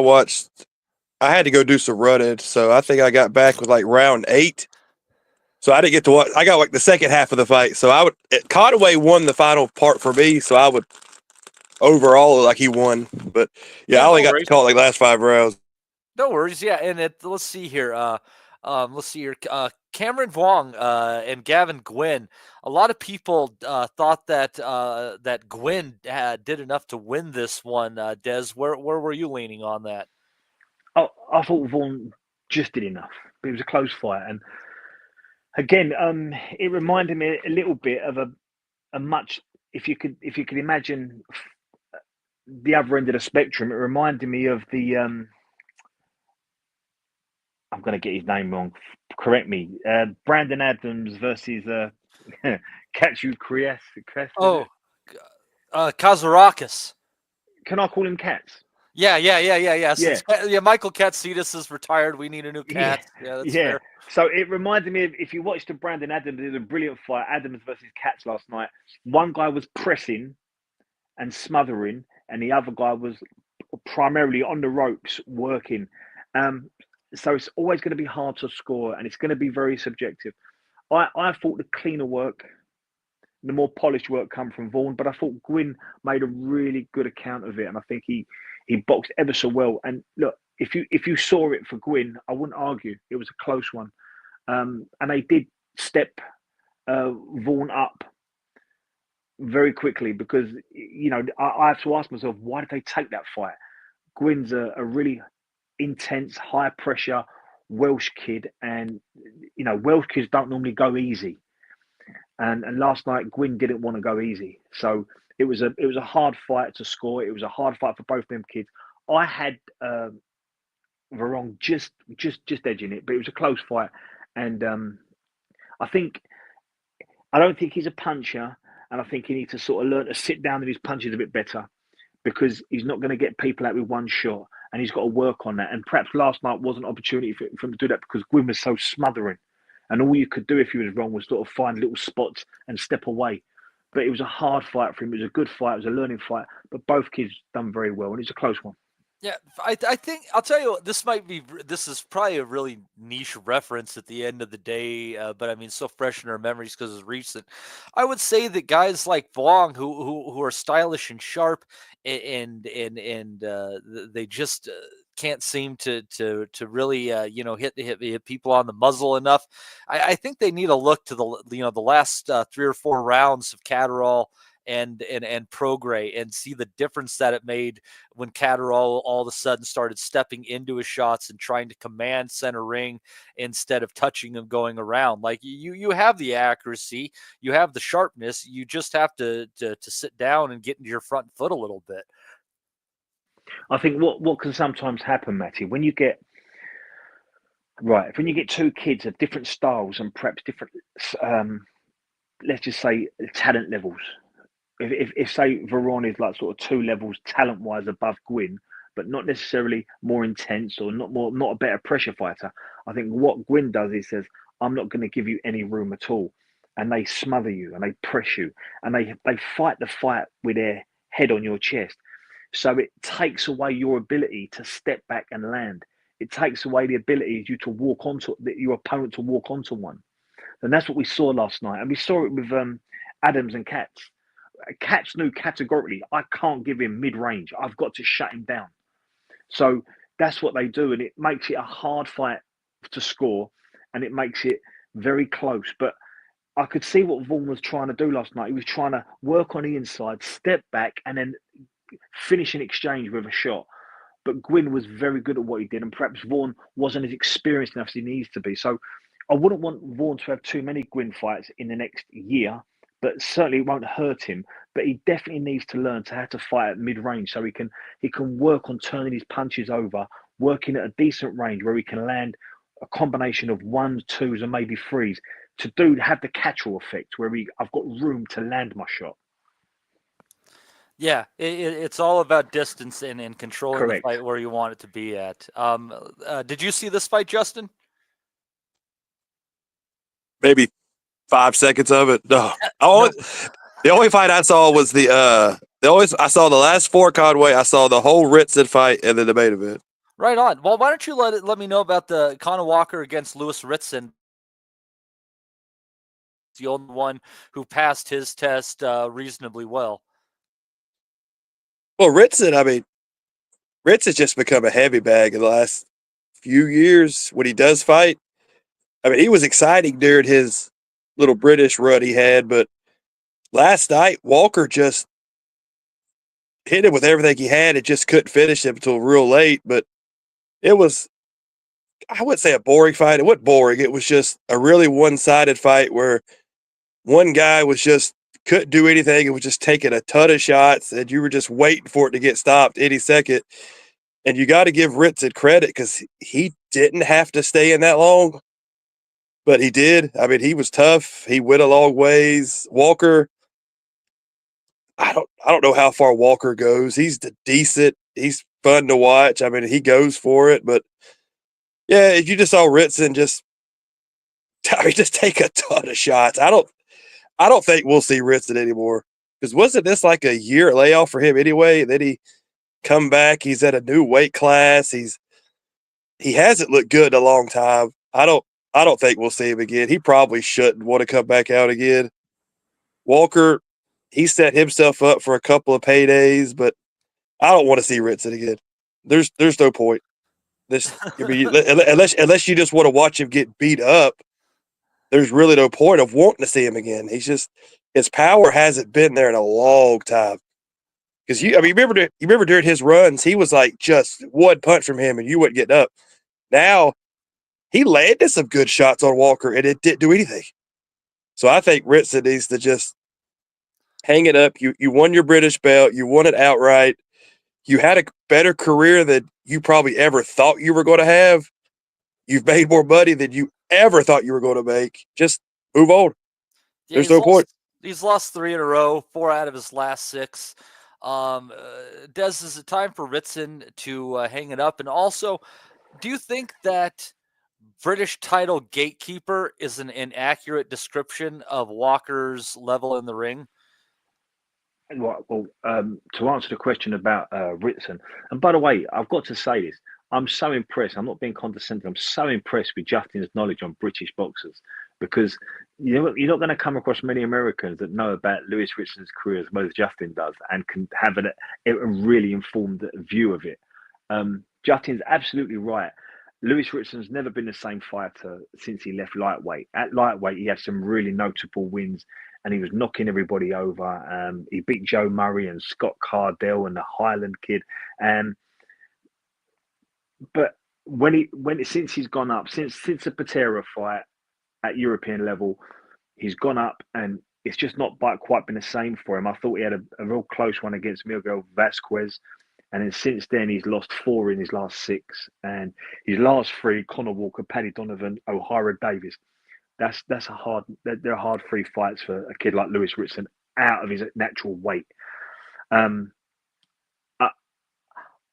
had to go do some running, so I think I got back with like round 8. So I didn't get to watch. I got like the second half of the fight. So Conway won the final part for me. So I would overall like he won, but yeah, I only got to call like last 5 rounds. No worries. Yeah, and let's see here. Cameron Wong and Gavin Gwynn. A lot of people thought that Gwynn did enough to win this one. Des, where were you leaning on that? Oh, I thought Vaughn just did enough. But it was a close fight, and again, it reminded me a little bit of a much. If you could imagine the other end of the spectrum, it reminded me of the I'm going to get his name wrong. Correct me. Brandon Adams versus Katsu Kriess. Oh, Kazarakis. Can I call him Katz? Yeah. Since Michael Katsidis is retired, we need a new Cat. Yeah, that's fair. So it reminded me of, if you watched the Brandon Adams, it was a brilliant fight, Adams versus Katz last night. One guy was pressing and smothering, and the other guy was primarily on the ropes working. So it's always going to be hard to score, and it's going to be very subjective. I thought the cleaner work, the more polished work come from Vaughan, but I thought Gwyn made a really good account of it, and I think he boxed ever so well. And look, if you saw it for Gwyn, I wouldn't argue. It was a close one. And they did step Vaughan up very quickly because, I have to ask myself, why did they take that fight? Gwyn's a really intense, high pressure Welsh kid, and Welsh kids don't normally go easy. And last night Gwyn didn't want to go easy, so it was a hard fight to score. It was a hard fight for both them kids. I had Varong just edging it, but it was a close fight, and I don't think he's a puncher, and I think he needs to sort of learn to sit down with his punches a bit better, because he's not going to get people out with one shot, and he's got to work on that. And perhaps last night was an opportunity for him to do that because Gwyn was so smothering, and all you could do if he was wrong was sort of find little spots and step away. But it was a hard fight for him. It was a good fight. It was a learning fight. But both kids done very well, and it's a close one. Yeah, I think I'll tell you what, this is probably a really niche reference at the end of the day, but I mean, so fresh in our memories because it's recent. I would say that guys like Vong, who are stylish and sharp, and they just can't seem to really hit people on the muzzle enough. I think they need to look to the last 3 or 4 rounds of Catterall and Prograis and see the difference that it made when Catterall all of a sudden started stepping into his shots and trying to command center ring instead of touching him going around. Like you have the accuracy, you have the sharpness, you just have to sit down and get into your front foot a little bit. I think what can sometimes happen, Matty, when you get 2 kids of different styles and perhaps different, let's just say, talent levels. If say Veron is like sort of 2 levels talent wise above Gwyn, but not necessarily more intense or not a better pressure fighter, I think what Gwyn does is says, I'm not going to give you any room at all, and they smother you and they press you and they fight the fight with their head on your chest. So it takes away your ability to step back and land. It takes away the ability of you to walk onto your opponent to walk onto one, and that's what we saw last night. And we saw it with Adams and Katz. Katz knew categorically, I can't give him mid-range. I've got to shut him down. So that's what they do, and it makes it a hard fight to score, and it makes it very close. But I could see what Vaughan was trying to do last night. He was trying to work on the inside, step back, and then finish an exchange with a shot. But Gwyn was very good at what he did, and perhaps Vaughan wasn't as experienced enough as he needs to be. So I wouldn't want Vaughan to have too many Gwyn fights in the next year, but certainly it won't hurt him. But he definitely needs to learn to how to fight at mid-range, so he can work on turning his punches over, working at a decent range where he can land a combination of 1s, 2s, and maybe 3s to have the Catterall effect where I've got room to land my shot. Yeah, it's all about distance and controlling Correct. the fight where you want it to be at. Did you see this fight, Justin? Maybe 5 seconds of it. No. The only fight I saw was I saw the last 4 Conway. I saw the whole Ritson fight and then the main event. Right on. Well, why don't you let me know about the Conor Walker against Lewis Ritson? The only one who passed his test reasonably well. Well, Ritson just become a heavy bag in the last few years when he does fight. I mean, he was exciting during his little British run he had, but last night, Walker just hit him with everything he had and just couldn't finish him until real late. But it was, I wouldn't say a boring fight. It wasn't boring. It was just a really one-sided fight where one guy couldn't do anything and was just taking a ton of shots, and you were just waiting for it to get stopped any second. And you got to give Ritson credit because he didn't have to stay in that long, but he did. I mean, he was tough. He went a long ways. Walker, I don't know how far Walker goes. He's decent. He's fun to watch. I mean, he goes for it, but yeah, if you just saw Ritson just take a ton of shots. I don't think we'll see Ritson anymore. Because wasn't this like a year layoff for him anyway? And then he come back. He's at a new weight class. He hasn't looked good in a long time. I don't think we'll see him again. He probably shouldn't want to come back out again. Walker, he set himself up for a couple of paydays, but I don't want to see Ritson again. There's no point. Unless you just want to watch him get beat up, there's really no point of wanting to see him again. His power hasn't been there in a long time. Because you remember during his runs, he was like just one punch from him and you wouldn't get up. Now he landed some good shots on Walker and it didn't do anything. So I think Ritson needs to just hang it up. You won your British belt. You won it outright. You had a better career than you probably ever thought you were going to have. You've made more money than you ever thought you were going to make. Just move on. Yeah, There's no point. He's lost 3 in a row, 4 out of his last 6. Des, is it time for Ritson to hang it up? And also, do you think that British title gatekeeper is an inaccurate description of Walker's level in the ring? Well, to answer the question about Ritson, and by the way, I've got to say this. I'm so impressed. I'm not being condescending. I'm so impressed with Justin's knowledge on British boxers because you're not going to come across many Americans that know about Lewis Ritson's career as well as Justin does and can have a really informed view of it. Justin's absolutely right. Lewis Ritson's never been the same fighter since he left lightweight. At lightweight, he had some really notable wins and he was knocking everybody over. He beat Joe Murray and Scott Cardell and the Highland kid. But since he's gone up, since the Patera fight at European level, he's gone up and it's just not quite been the same for him. I thought he had a real close one against Miguel Vasquez. And then since then, he's lost 4 in his last 6. And his last 3, Conor Walker, Paddy Donovan, O'Hara Davis. They're hard 3 fights for a kid like Lewis Ritson out of his natural weight. I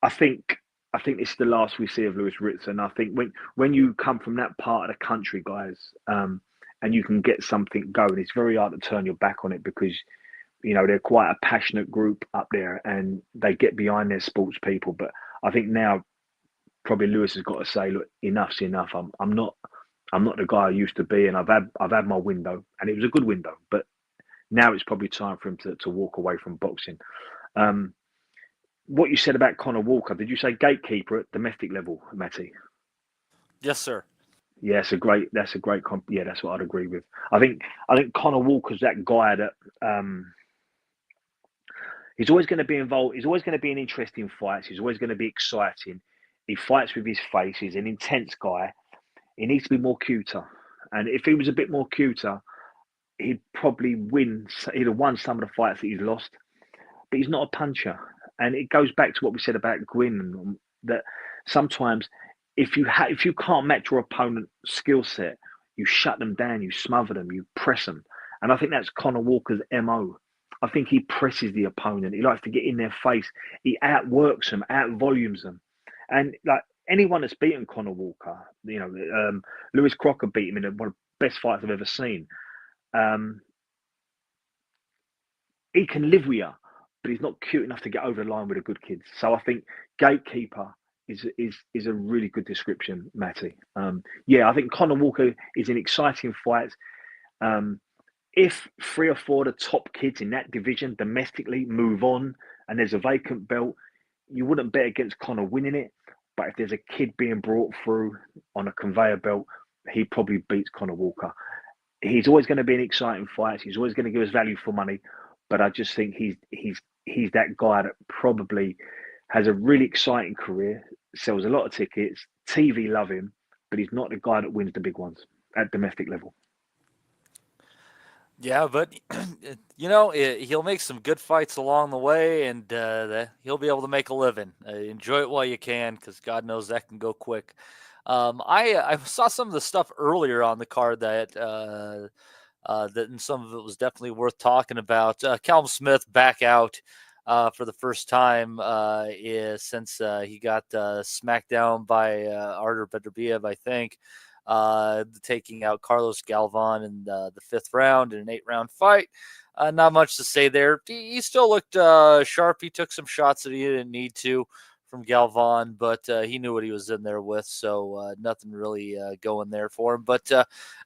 think this is the last we see of Lewis Ritson. I think when you come from that part of the country, guys, and you can get something going, it's very hard to turn your back on it because they're quite a passionate group up there and they get behind their sports people. But I think now probably Lewis has got to say, look, enough's enough. I'm not the guy I used to be, and I've had my window, and it was a good window. But now it's probably time for him to walk away from boxing. What you said about Conor Walker, did you say gatekeeper at domestic level, Matty? Yes, sir. Yeah, that's a great that's what I'd agree with. I think Conor Walker's that guy that he's always going to be involved. He's always going to be in interesting fights. He's always going to be exciting. He fights with his face. He's an intense guy. He needs to be more cuter. And if he was a bit more cuter, he'd probably win. He'd have won some of the fights that he's lost. But he's not a puncher. And it goes back to what we said about Gwynn, that sometimes if you can't match your opponent's skill set, you shut them down, you smother them, you press them. And I think that's Conor Walker's MO. I think he presses the opponent. He likes to get in their face. He outworks them, outvolumes them. And like anyone that's beaten Conor Walker, Lewis Crocker beat him in one of the best fights I've ever seen. He can live with you, but he's not cute enough to get over the line with the good kids. So I think gatekeeper is a really good description, Matty. I think Conor Walker is in exciting fights. If 3 or 4 of the top kids in that division domestically move on and there's a vacant belt, you wouldn't bet against Conor winning it. But if there's a kid being brought through on a conveyor belt, he probably beats Conor Walker. He's always going to be in exciting fights. He's always going to give us value for money. But I just think he's that guy that probably has a really exciting career, sells a lot of tickets, TV love him, but he's not the guy that wins the big ones at domestic level. Yeah, but he'll make some good fights along the way, and he'll be able to make a living. Enjoy it while you can, because God knows that can go quick. I saw some of the stuff earlier on the card that and some of it was definitely worth talking about. Callum Smith back out for the first time since he got smacked down by Artur Beterbiev, I think, taking out Carlos Galvan in the 5th round in an 8-round fight. Not much to say there. He still looked sharp. He took some shots that he didn't need to from Galvan, but he knew what he was in there with, so nothing really going there for him. But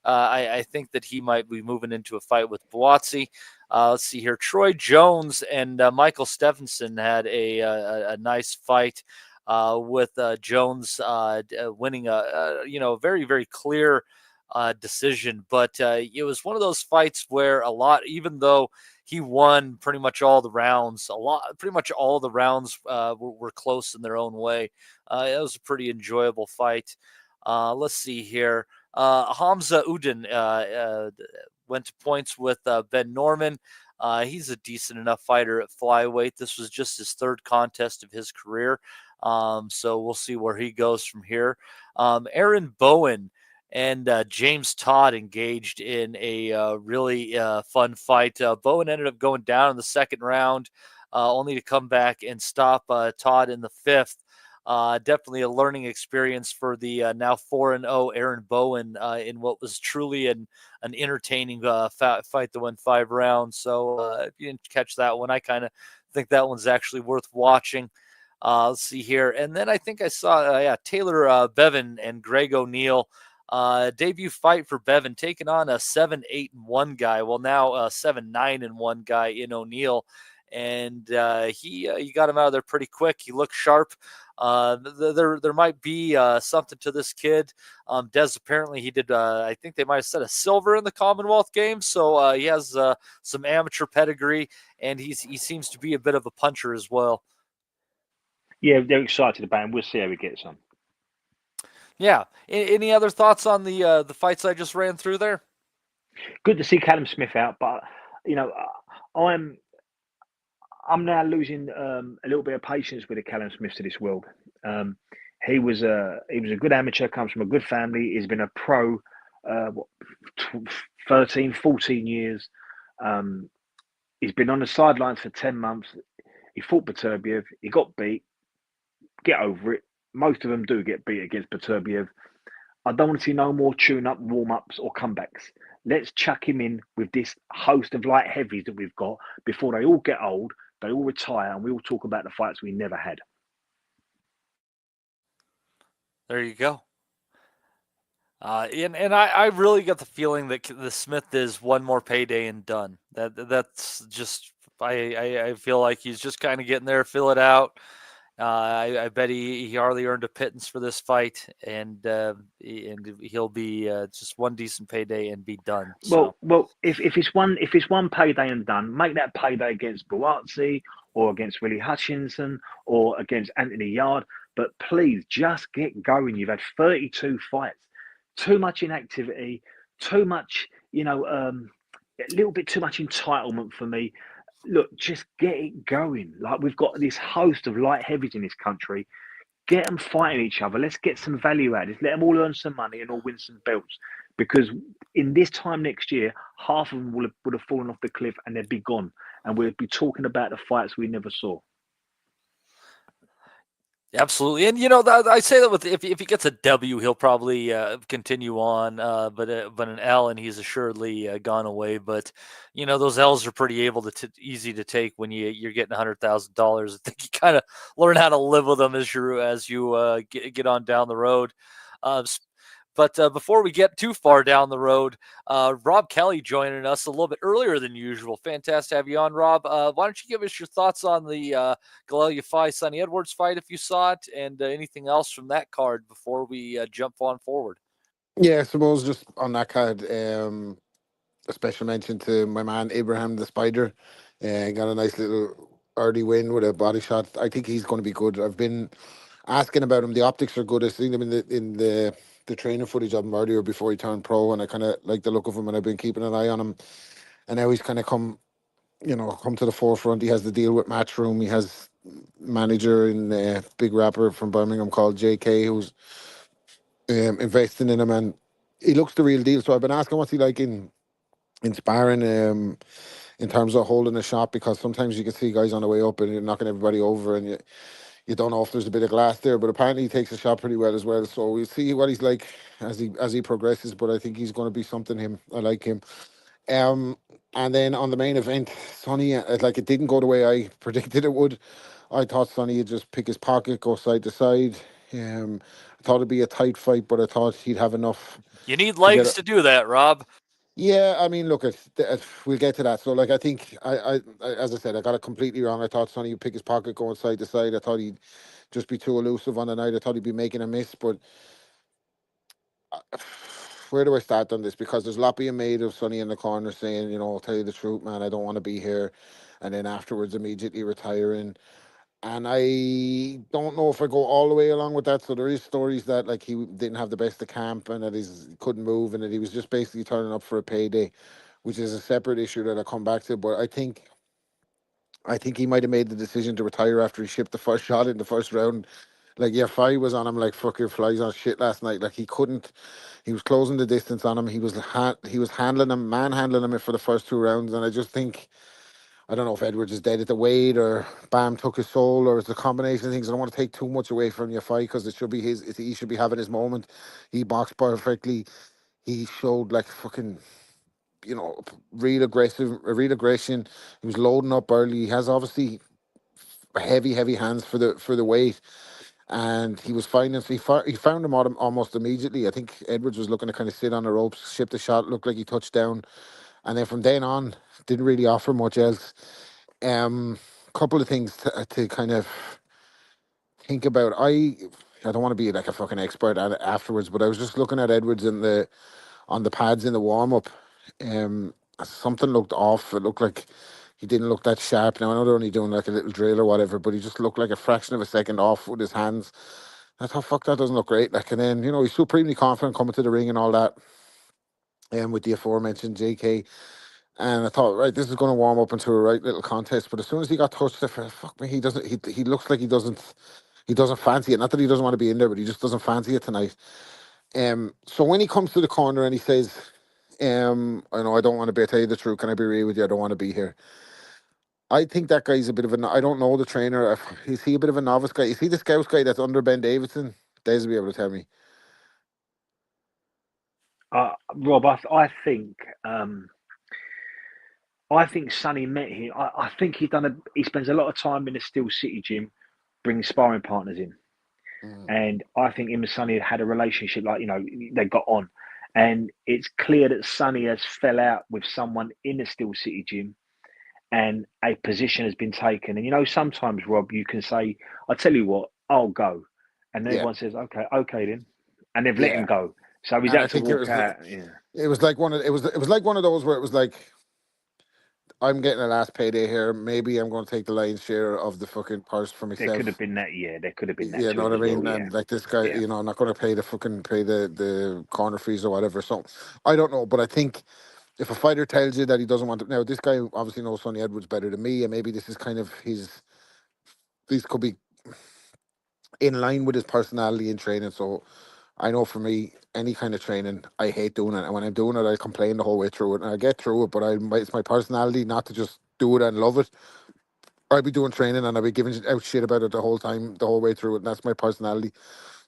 I think that he might be moving into a fight with Buatsi. Let's see here. Troy Jones and Michael Stephenson had a nice fight with Jones winning a very, very clear decision. But it was one of those fights where even though he won pretty much all the rounds, pretty much all the rounds were close in their own way. It was a pretty enjoyable fight. Let's see here. Hamza Udin went to points with Ben Norman. He's a decent enough fighter at flyweight. This was just his 3rd contest of his career. So we'll see where he goes from here. Aaron Bowen and James Todd engaged in a really fun fight. Bowen ended up going down in the 2nd round, only to come back and stop Todd in the 5th. Definitely a learning experience for the now 4-0 Aaron Bowen in what was truly an entertaining fight that went 5 rounds. So if you didn't catch that one, I kind of think that one's actually worth watching. Let's see here. And then I think I saw Taylor Bevan and Greg O'Neill. Debut fight for Bevan, taking on a 7-8-1 guy. Well, now a 7-9-1 guy in O'Neill, and he got him out of there pretty quick. He looked sharp. There might be something to this kid. Des, apparently he did. I think they might have set a silver in the Commonwealth Games, so he has some amateur pedigree, and he seems to be a bit of a puncher as well. Yeah, they're excited about him. We'll see how he gets on. Yeah. Any other thoughts on the fights I just ran through there? Good to see Callum Smith out, but I'm now losing a little bit of patience with the Callum Smiths of this world. He was a good amateur, comes from a good family. He's been a pro 13, 14 years. He's been on the sidelines for 10 months. He fought Beterbiev. He got beat. Get over it. Most of them do get beat against Beterbiev. I don't want to see no more tune-up, warm-ups or comebacks. Let's chuck him in with this host of light heavies that we've got before they all get old, they all retire, and we all talk about the fights we never had. There you go. And I really got the feeling that the Smith is one more payday and done. That's just I feel like he's just kind of getting there, fill it out. I bet he hardly earned a pittance for this fight, and he'll be just one decent payday and be done. So. Well, if it's one payday and done, make that payday against Buatsi or against Willie Hutchinson or against Anthony Yard. But please just get going. You've had 32 fights, too much inactivity, too much, a little bit too much entitlement for me. Look, just get it going. Like, we've got this host of light heavies in this country. Get them fighting each other. Let's get some value out of this. Let them all earn some money and all win some belts. Because in this time next year, half of them would have fallen off the cliff and they'd be gone. And we'd be talking about the fights we never saw. Absolutely, and I say that if he gets a W, he'll probably continue on. But an L, and he's assuredly gone away. But those L's are pretty easy to take when you're getting $100,000. I think you kind of learn how to live with them as you get on down the road. But before we get too far down the road, Rob Kelly joining us a little bit earlier than usual. Fantastic to have you on, Rob. Why don't you give us your thoughts on the Galil Yafai Sonny Edwards fight, if you saw it, and anything else from that card before we jump on forward? Yeah, I suppose just on that card, a special mention to my man Abraham the Spider. Got a nice little early win with a body shot. I think he's going to be good. I've been asking about him. The optics are good. I've seen them in the training footage of him earlier before he turned pro, and I kind of like the look of him, and I've been keeping an eye on him. And now he's kind of come to the forefront. He has the deal with Matchroom. He has manager in Big Rapper from Birmingham called JK, who's investing in him, and he looks the real deal. So I've been asking what's he like in sparring, in terms of holding a shot, because sometimes you can see guys on the way up and you're knocking everybody over, and you don't know if there's a bit of glass there. But apparently he takes a shot pretty well as well. So we'll see what he's like as he progresses. But I think he's going to be something. I like him. And then on the main event, Sonny, like, it didn't go the way I predicted it would. I thought Sonny would just pick his pocket, go side to side. I thought it'd be a tight fight, but I thought he'd have enough. You need legs to do that, Rob. Yeah, I mean, look, we'll get to that. So, like, I think as I said, I got it completely wrong. I thought Sonny would pick his pocket, going side to side. I thought he'd just be too elusive on the night. I thought he'd be making a miss, but where do I start on this? Because there's a lot being made of Sonny in the corner saying, I'll tell you the truth, man, I don't want to be here. And then afterwards, immediately retiring. And I don't know if I go all the way along with that. So there is stories that, like, he didn't have the best of camp and that he couldn't move and that he was just basically turning up for a payday, which is a separate issue that I'll come back to. But I think he might have made the decision to retire after he shipped the first shot in the first round. Like, Yafai was on him like fucking flies on shit last night. Like, he was closing the distance on him. He was handling him, manhandling him for the first 2 rounds. And I just think, I don't know if Edwards is dead at the weight or Bam took his soul, or it's a combination of things. I don't want to take too much away from Yafai because it should be he should be having his moment. He boxed perfectly. He showed like fucking, real aggression. He was loading up early. He has obviously heavy hands for the weight, and he was finding. So he found him almost immediately. I think Edwards was looking to kind of sit on the ropes, ship the shot, looked like he touched down, and then from then on didn't really offer much else. Couple of things to kind of think about. I don't want to be like a fucking expert at it afterwards, but I was just looking at Edwards on the pads in the warm up. Something looked off. It looked like he didn't look that sharp. Now I know they're only doing like a little drill or whatever, but he just looked like a fraction of a second off with his hands. I thought, fuck, that doesn't look great. Like, and then he's supremely confident coming to the ring and all that. With the aforementioned JK. And I thought, right, this is going to warm up into a right little contest. But as soon as he got touched, I thought, fuck me, he doesn't. He looks like he doesn't fancy it. Not that he doesn't want to be in there, but he just doesn't fancy it tonight. So when he comes to the corner and he says, I know I don't want to tell you the truth. Can I be real with you? I don't want to be here. I think that guy's a bit of I don't know the trainer. Is he a bit of a novice guy? Is he the scouts guy that's under Ben Davidson? Des will be able to tell me. Rob, I think Sonny met him. I think he spends a lot of time in the Steel City gym, bringing sparring partners in. And I think him and Sonny had a relationship, like, they got on. And it's clear that Sonny has fell out with someone in the Steel City gym and a position has been taken. And, sometimes, Rob, you can say, I tell you what, I'll go. And then everyone says, okay then. And they've let him go. So he's had to walk out. It was like it was like one of those where it was like, I'm getting a last payday here. Maybe I'm going to take the lion's share of the fucking purse for myself. There could have been that, There could have been that. You know what I mean? Well, and like this guy, I'm not going to pay the corner fees or whatever. So I don't know, but I think if a fighter tells you that he doesn't want to, now this guy obviously knows Sonny Edwards better than me, and maybe this is kind of these could be in line with his personality in training. So I know for me, any kind of training, I hate doing it. And when I'm doing it, I complain the whole way through it. And I get through it, but it's my personality not to just do it and love it. I'd be doing training and I'd be giving out shit about it the whole way through it. And that's my personality.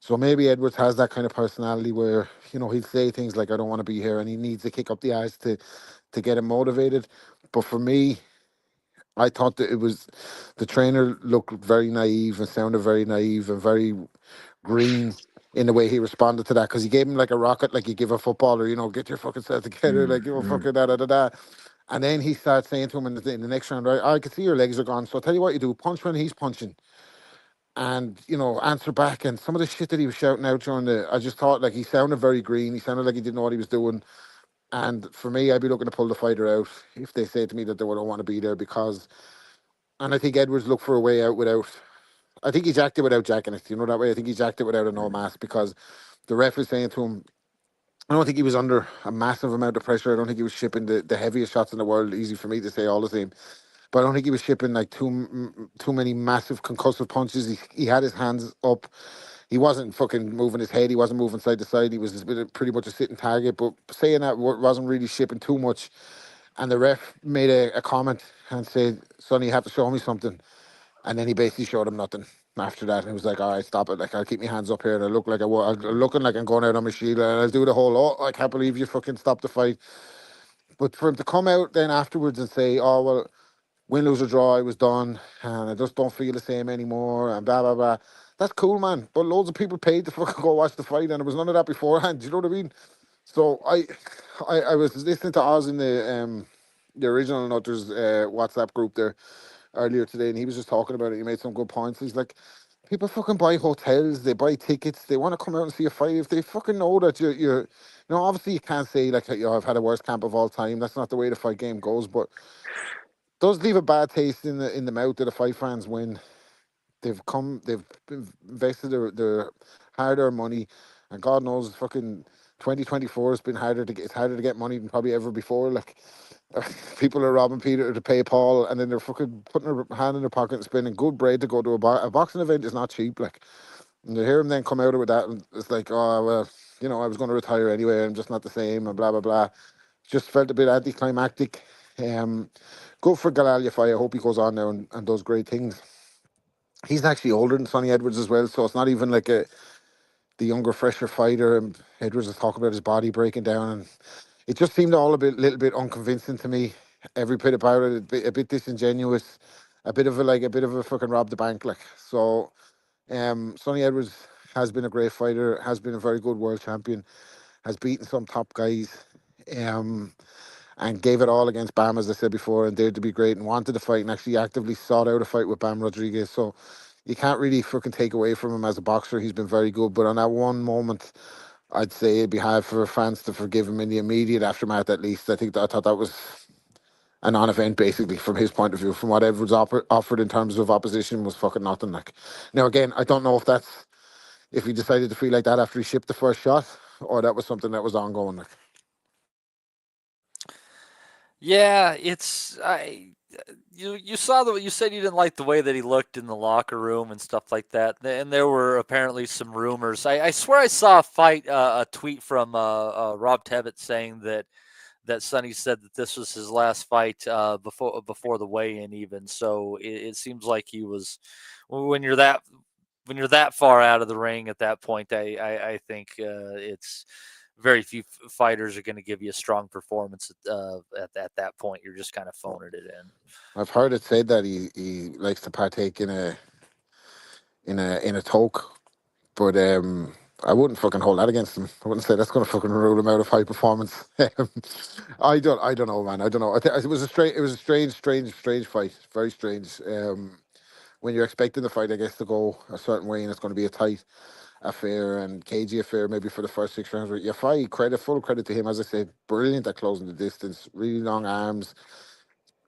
So maybe Edwards has that kind of personality where, he'd say things like, I don't want to be here. And he needs to kick up the ice to get him motivated. But for me, I thought that the trainer looked very naive and sounded very naive and very green in the way he responded to that, because he gave him like a rocket, like you give a footballer, get your fucking set together, like, fucking da. And then he starts saying to him in the next round, right, I can see your legs are gone, so I'll tell you what you do, punch when he's punching. And, answer back. And some of the shit that he was shouting out I just thought, like, he sounded very green. He sounded like he didn't know what he was doing. And for me, I'd be looking to pull the fighter out if they say to me that they don't want to be there, and I think Edwards looked for a way out I think he's acted without jacking it, that way. I think he's acted without a no mask, because the ref was saying to him, I don't think he was under a massive amount of pressure. I don't think he was shipping the heaviest shots in the world. Easy for me to say all the same. But I don't think he was shipping like too many massive concussive punches. He had his hands up. he wasn't fucking moving his head. He wasn't moving side to side. He was just pretty much a sitting target. But saying that wasn't really shipping too much. And the ref made a comment and said, "Sonny, you have to show me something." And then he basically showed him nothing after that. And he was like, "All right, stop it. Like, I'll keep my hands up here. And I look like I'm looking like I'm going out on my shield. And I'll do the whole, oh, I can't believe you fucking stopped the fight." But for him to come out then afterwards and say, "Oh, well, win, lose or draw, I was done. And I just don't feel the same anymore." And blah, blah, blah. That's cool, man. But loads of people paid to fucking go watch the fight. And there was none of that beforehand. Do you know what I mean? So I was listening to Oz in the original Nutters WhatsApp group there earlier today, and he was just talking about it. He made some good points. He's like, people fucking buy hotels, they buy tickets, they want to come out and see a fight. If they fucking know that you're obviously you can't say like, I've had a worst camp of all time. That's not the way the fight game goes, but does leave a bad taste in the mouth of the fight fans when they've invested their hard-earned money, and God knows fucking 2024 has been it's harder to get money than probably ever before. Like, people are robbing Peter to pay Paul, and then they're fucking putting their hand in their pocket and spending good bread to go to a boxing event is not cheap. Like, and to hear him then come out with that, and it's like, oh well, I was going to retire anyway. I'm just not the same, and blah blah blah. Just felt a bit anticlimactic. Good for Galal Yafai. I hope he goes on now and does great things. He's actually older than Sonny Edwards as well, so it's not even like the younger, fresher fighter. And Edwards is talking about his body breaking down, and it just seemed all little bit unconvincing to me. Every bit about it, a bit disingenuous, a bit of a fucking rob the bank. Like, so, Sonny Edwards has been a great fighter, has been a very good world champion, has beaten some top guys, and gave it all against Bam, as I said before, and dared to be great and wanted to fight and actually actively sought out a fight with Bam Rodriguez. So you can't really fucking take away from him as a boxer. He's been very good, but on that one moment, I'd say it'd be hard for fans to forgive him in the immediate aftermath. At least I thought that was a non-event basically from his point of view. From what Edwards offered in terms of opposition was fucking nothing. Like, now again, I don't know if he decided to feel like that after he shipped the first shot, or that was something that was ongoing. Like, Yeah, you saw you said you didn't like the way that he looked in the locker room and stuff like that, and there were apparently some rumors. I swear I saw a tweet from Rob Tevitt saying that Sonny said that this was his last fight before the weigh-in even. So it seems like he was when you're that far out of the ring at that point. I think it's very few fighters are going to give you a strong performance at that point. You're just kind of phoning it in. I've heard it said that he likes to partake in a toke, but I wouldn't fucking hold that against him. I wouldn't say that's going to fucking rule him out of high performance. I don't know, man. I don't know. It was a strange fight. Very strange. When you're expecting the fight, I guess, to go a certain way, and it's going to be a tight affair and cagey affair, maybe for the first 6 rounds. But Yafai, full credit to him. As I said, brilliant at closing the distance. Really long arms,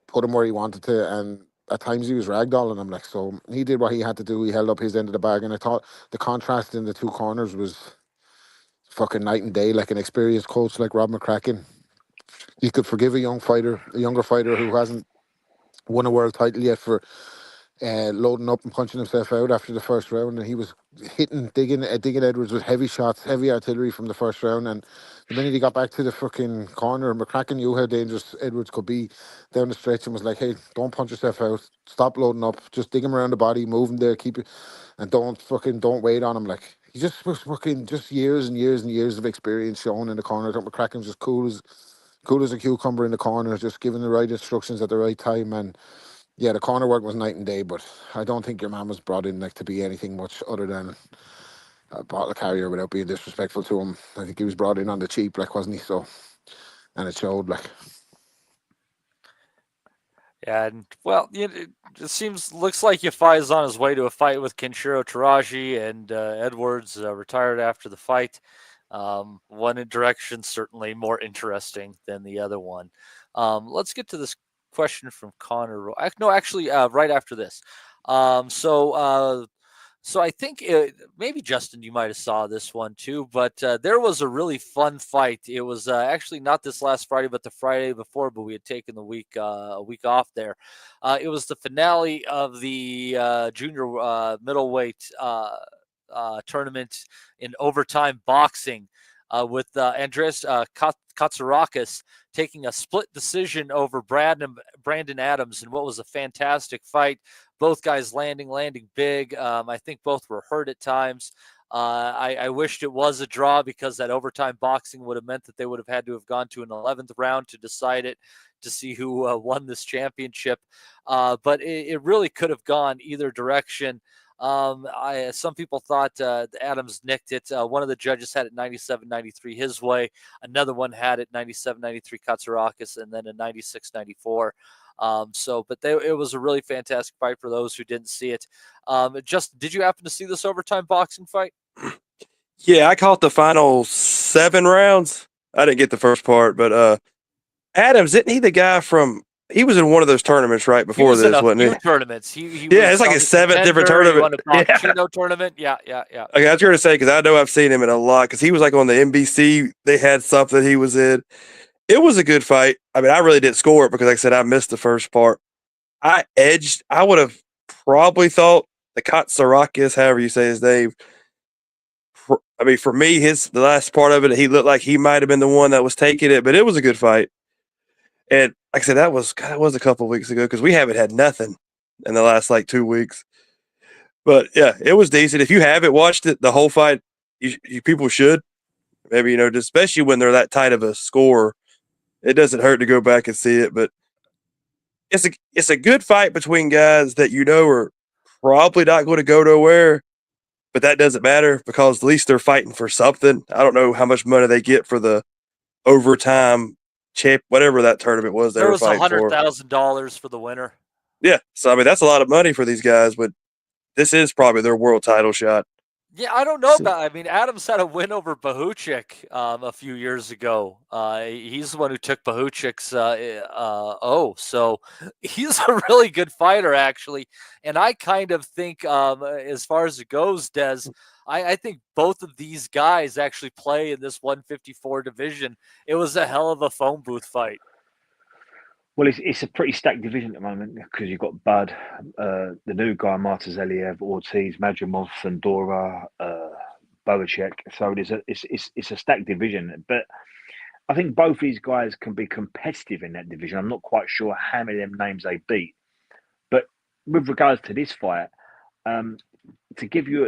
put him where he wanted to, and at times he was ragdolling him. Like, so he did what he had to do. He held up his end of the bargain. I thought the contrast in the two corners was fucking night and day. Like, an experienced coach like Rob McCracken, you could forgive a younger fighter who hasn't won a world title yet for loading up and punching himself out after the first round, and he was digging Edwards with heavy shots, heavy artillery from the first round. And the minute he got back to the fucking corner, McCracken knew how dangerous Edwards could be down the stretch and was like, "Hey, don't punch yourself out. Stop loading up. Just dig him around the body, move him there, keep it, and don't wait on him." Like, he just was fucking just years and years and years of experience shown in the corner. I thought McCracken was just cool as a cucumber in the corner, just giving the right instructions at the right time. And yeah, the corner work was night and day, but I don't think your man was brought in like to be anything much other than a bottle carrier, without being disrespectful to him. I think he was brought in on the cheap, like, wasn't he? So, and it showed, like. Yeah, and well, it looks like Yafai is on his way to a fight with Kenshiro Taraji, and Edwards retired after the fight. One direction certainly more interesting than the other one. Let's get to this question from Connor. No, actually, right after this. So I think maybe Justin, you might have saw this one too, but there was a really fun fight. It was actually not this last Friday, but the Friday before. But we had taken a week off there. It was the finale of the junior middleweight tournament in overtime boxing with Andres Katsarakis taking a split decision over Brandon Adams in what was a fantastic fight. Both guys landing big. I think both were hurt at times. I wished it was a draw because that overtime boxing would have meant that they would have had to have gone to an 11th round to decide it, to see who won this championship. But it really could have gone either direction. Some people thought Adams nicked it. One of the judges had it 97-93 his way. Another one had it 97-93 Katsarakis, and then a 96-94. It was a really fantastic fight for those who didn't see it. Justin, did you happen to see this overtime boxing fight? Yeah, I caught the final 7 rounds. I didn't get the first part, but Adams, isn't he the guy from? He was in one of those tournaments right before this, wasn't he? Tournaments. He yeah, it's like his 7th different tournament. He won a Bocchino tournament. Yeah. Okay, I was going to say, because I know I've seen him in a lot, because he was like on the NBC. They had something he was in. It was a good fight. I mean, I really didn't score it because, like I said, I missed the first part. I would have probably thought the Katsarakis, however you say his name. I mean, for me, the last part of it, he looked like he might have been the one that was taking it, but it was a good fight. And like I said, that was a couple of weeks ago because we haven't had nothing in the last 2 weeks. But yeah, it was decent. If you haven't watched it, the whole fight, you people should. Maybe, especially when they're that tight of a score, it doesn't hurt to go back and see it. But it's a good fight between guys that are probably not going to go nowhere. But that doesn't matter because at least they're fighting for something. I don't know how much money they get for the overtime champ, whatever that tournament was. There was $100,000 for the winner. Yeah, so I mean that's a lot of money for these guys, but this is probably their world title shot. Yeah, I don't know about. I mean, Adams had a win over Bahuchik a few years ago. He's the one who took Bahuchik's so he's a really good fighter, actually. And I kind of think, as far as it goes, Des, I think both of these guys actually play in this 154 division. It was a hell of a phone booth fight. Well, it's a pretty stacked division at the moment because you've got Bud, the new guy, Martazeliev, Ortiz, Madrimov, Fandora, Boacek. So it's a stacked division. But I think both these guys can be competitive in that division. I'm not quite sure how many of them names they beat. But with regards to this fight, to give you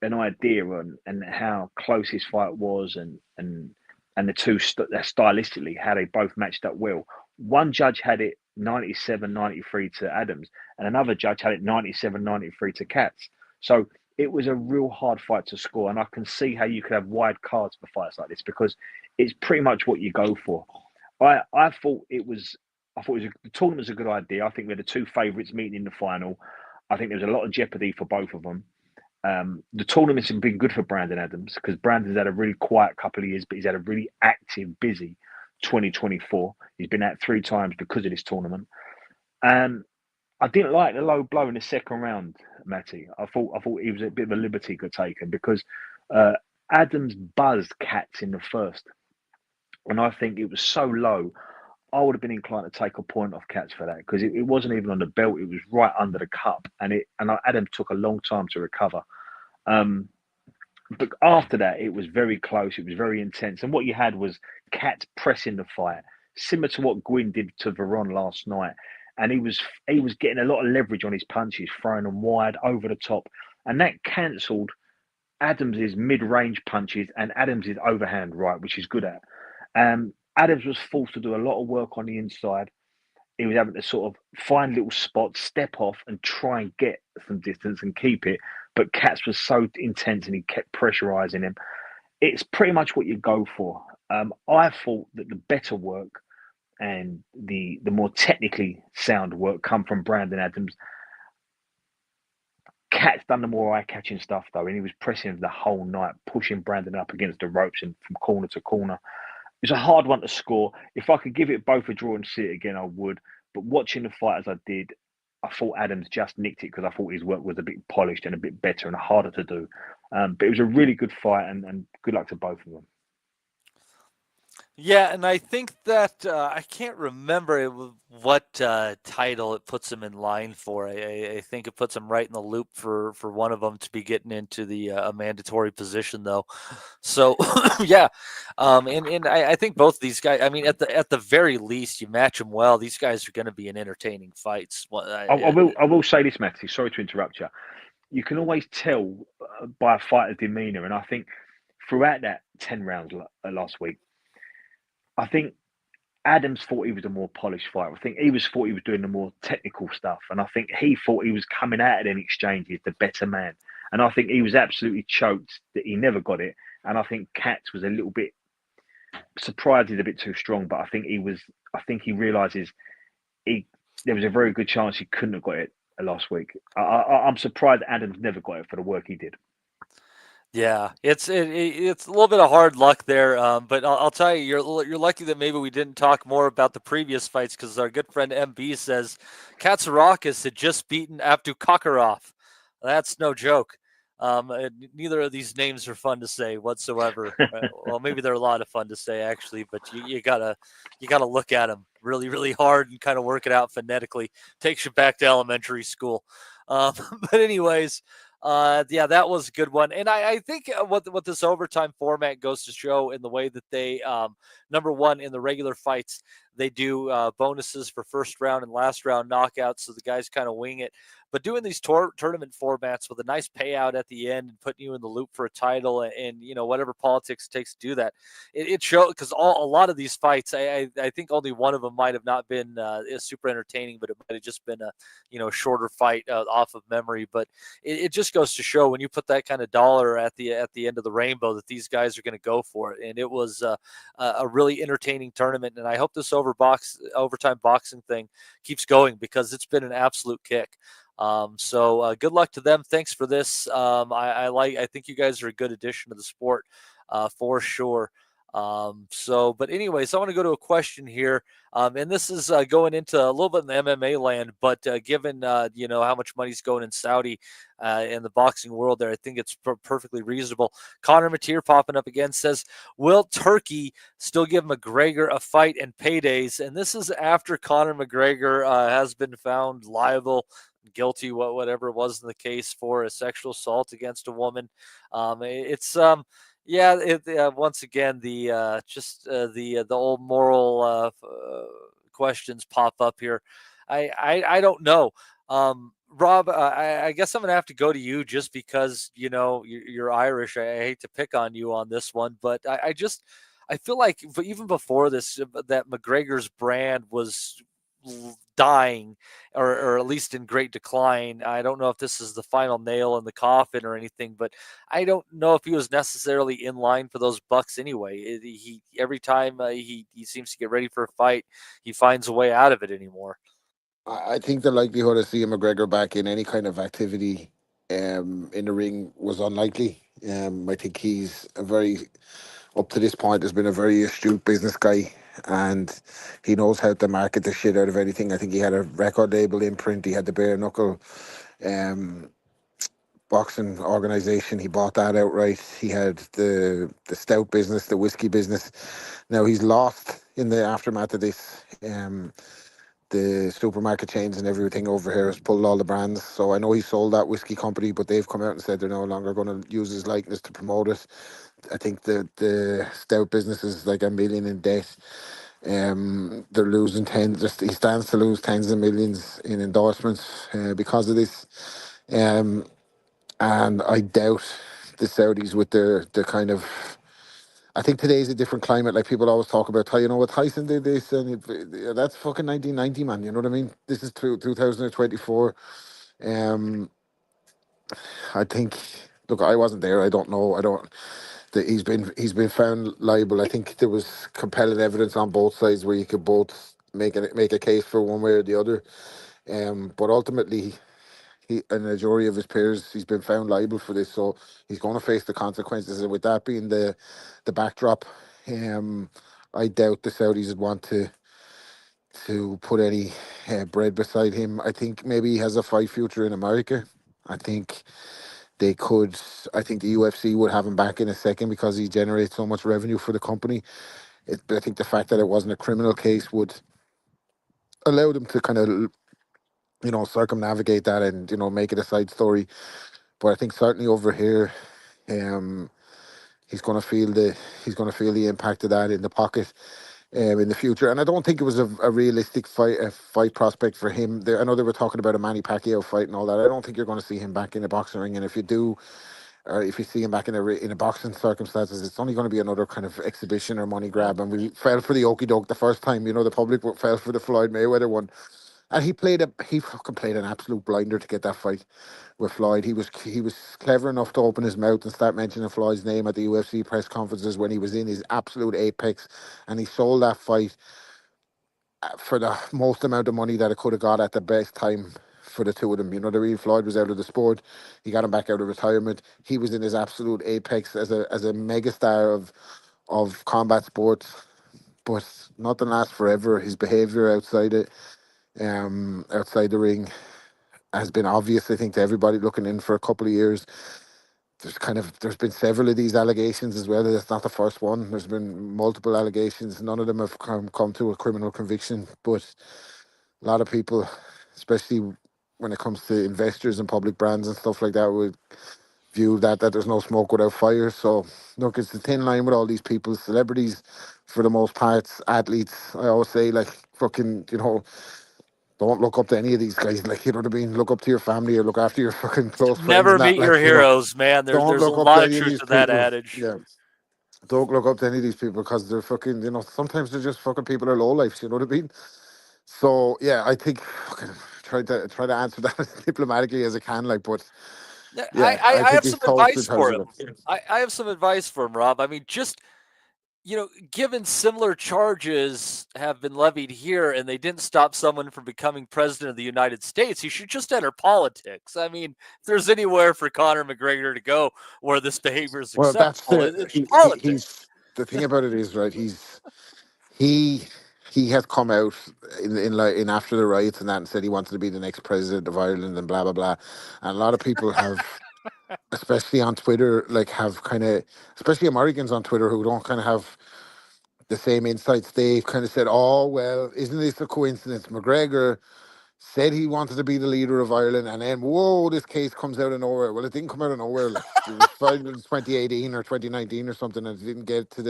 an idea on and how close this fight was and the two stylistically how they both matched up well. One judge had it 97-93 to Adams, and another judge had it 97-93 to Katz. So it was a real hard fight to score, and I can see how you could have wide cards for fights like this because it's pretty much what you go for. I thought the tournament was a good idea. I think we had the two favourites meeting in the final. I think there was a lot of jeopardy for both of them. The tournaments have been good for Brandon Adams because Brandon's had a really quiet couple of years, but he's had a really active, busy 2024. He's been out 3 times because of this tournament. And I didn't like the low blow in the second round, Matty. I thought he was a bit of a liberty got taken because Adams buzzed Katz in the first. And I think it was so low, I would have been inclined to take a point off Katz for that because it wasn't even on the belt. It was right under the cup. And Adams took a long time to recover. But after that, it was very close. It was very intense. And what you had was Katz pressing the fight, similar to what Gwyn did to Veron last night. And he was getting a lot of leverage on his punches, throwing them wide over the top. And that cancelled Adams' mid-range punches and Adams' overhand right, which he's good at. Adams was forced to do a lot of work on the inside. He was having to sort of find little spots, step off and try and get some distance and keep it. But Katz was so intense and he kept pressurizing him. It's pretty much what you go for. I thought that the better work and the more technically sound work come from Brandon Adams. Katz done the more eye-catching stuff, though, and he was pressing the whole night, pushing Brandon up against the ropes and from corner to corner. It's a hard one to score. If I could give it both a draw and see it again, I would. But watching the fight as I did, I thought Adams just nicked it because I thought his work was a bit polished and a bit better and harder to do. But it was a really good fight and good luck to both of them. Yeah, and I think that I can't remember what title it puts him in line for. I think it puts him right in the loop for one of them to be getting into the a mandatory position, though. So yeah, and I think both of these guys. I mean, at the very least, you match them well. These guys are going to be in entertaining fights. I will say this, Matty. Sorry to interrupt you. You can always tell by a fighter's demeanour, and I think throughout that 10 rounds last week, I think Adams thought he was a more polished fighter. I think thought he was doing the more technical stuff, and I think he thought he was coming out of them exchanges the better man. And I think he was absolutely choked that he never got it. And I think Katz was a little bit surprised he's a bit too strong, but I think he was. I think he realizes there was a very good chance he couldn't have got it last week. I'm surprised Adams never got it for the work he did. Yeah, it's a little bit of hard luck there, but I'll tell you, you're lucky that maybe we didn't talk more about the previous fights because our good friend MB says Katsarakis had just beaten Abdu Kakarov. That's no joke. Neither of these names are fun to say whatsoever. Well, maybe they're a lot of fun to say actually, but you gotta look at them really, really hard and kind of work it out phonetically. Takes you back to elementary school. But anyways. Yeah, that was a good one, and I think what this overtime format goes to show in the way that they, number one, in the regular fights, they do bonuses for first round and last round knockouts, so the guys kind of wing it. But doing these tournament formats with a nice payout at the end and putting you in the loop for a title and whatever politics it takes to do that, it shows because a lot of these fights, I think only one of them might have not been super entertaining, but it might have just been a shorter fight off of memory. But it just goes to show when you put that kind of dollar at the end of the rainbow that these guys are going to go for it. And it was a really entertaining tournament. And I hope this overtime boxing thing keeps going because it's been an absolute kick. So good luck to them. Thanks for this. I think you guys are a good addition to the sport for sure. But anyways, I want to go to a question here. And this is going into a little bit in the MMA land, but given, how much money's going in Saudi in the boxing world there, I think it's perfectly reasonable. Connor Mateer popping up again says, will Turkey still give McGregor a fight and paydays? And this is after Conor McGregor has been found liable, guilty, whatever was in the case for a sexual assault against a woman. Once again, the old moral questions pop up here. I don't know. Rob, I guess I'm gonna have to go to you just because you're Irish. I hate to pick on you on this one, but I feel like even before this, that McGregor's brand was dying or at least in great decline. I don't know if this is the final nail in the coffin or anything, but I don't know if he was necessarily in line for those bucks anyway. He every time he seems to get ready for a fight, he finds a way out of it anymore. I think the likelihood of seeing McGregor back in any kind of activity in the ring was unlikely. I think he's up to this point, has been a very astute business guy, and he knows how to market the shit out of anything. I think he had a record label imprint. He had the bare knuckle boxing organization. He bought that outright. He had the stout business, the whiskey business. Now he's lost in the aftermath of this. The supermarket chains and everything over here has pulled all the brands. So I know he sold that whiskey company, but they've come out and said they're no longer going to use his likeness to promote it. I think the stout business is like $1 million in debt. They're losing he stands to lose tens of millions in endorsements because of this. And I doubt the Saudis with their kind of. I think today's a different climate. Like people always talk about, what Tyson did this, and that's fucking 1990, man. You know what I mean? This is 2024. I think. Look, I wasn't there. I don't know. I don't. He's been found liable. I think there was compelling evidence on both sides where you could both make a case for one way or the other. But ultimately, and the majority of his peers, he's been found liable for this, so he's going to face the consequences. And with that being the backdrop, I doubt the Saudis would want to put any bread beside him. I think maybe he has a fight future in America. I think they could. I think the UFC would have him back in a second because he generates so much revenue for the company. But I think the fact that it wasn't a criminal case would allow them to kind of, circumnavigate that and, make it a side story. But I think certainly over here, um, he's going to feel the impact of that in the pocket. In the future, and I don't think it was a realistic fight prospect for him. I know they were talking about a Manny Pacquiao fight and all that. I don't think you're going to see him back in a boxing ring, and if you do, or if you see him back in a boxing circumstances, it's only going to be another kind of exhibition or money grab. And we fell for the okey doke the first time. The public fell for the Floyd Mayweather one, and he fucking played an absolute blinder to get that fight with Floyd. He was clever enough to open his mouth and start mentioning Floyd's name at the UFC press conferences when he was in his absolute apex, and he sold that fight for the most amount of money that it could have got at the best time for the two of them. The real Floyd was out of the sport. He got him back out of retirement. He was in his absolute apex as a megastar of combat sports. But nothing lasts forever. His behaviour outside outside the ring has been obvious, I think, to everybody looking in for a couple of years. There's been several of these allegations as well. It's not the first one. There's been multiple allegations. None of them have come to a criminal conviction, but a lot of people, especially when it comes to investors and public brands and stuff like that, would view that there's no smoke without fire. So look, it's the thin line with all these people, celebrities for the most part, athletes. I always say, like, fucking, don't look up to any of these guys. Like, you know what I mean? Look up to your family or look after your fucking close friends Never and that. meet your Like, heroes, man. don't There's a look up to lot of any of truth these to that people. adage. Yeah. Don't look up to any of these people because they're fucking, sometimes they're just fucking people are low lives, you know what I mean? So yeah, I think try to answer that as diplomatically as I can, like, but yeah, I I think have he's some toast in advice terms for of him. it. I have some advice for him, Rob. I mean, just given similar charges have been levied here and they didn't stop someone from becoming president of the United States, he should just enter politics. I mean, if there's anywhere for Conor McGregor to go where this behavior is Well, that's acceptable, the it's politics. he's the thing about it is, right, he has come out in after the riots and that and said he wanted to be the next president of Ireland and blah blah blah, and a lot of people have, especially on Twitter, like, have kind of, especially Americans on Twitter who don't kind of have the same insights. They've kind of said, "Oh well, isn't this a coincidence? McGregor said he wanted to be the leader of Ireland, and then whoa, this case comes out of nowhere." Well, it didn't come out of nowhere. Like, it was filed in 2018 or 2019 or something, and it didn't get to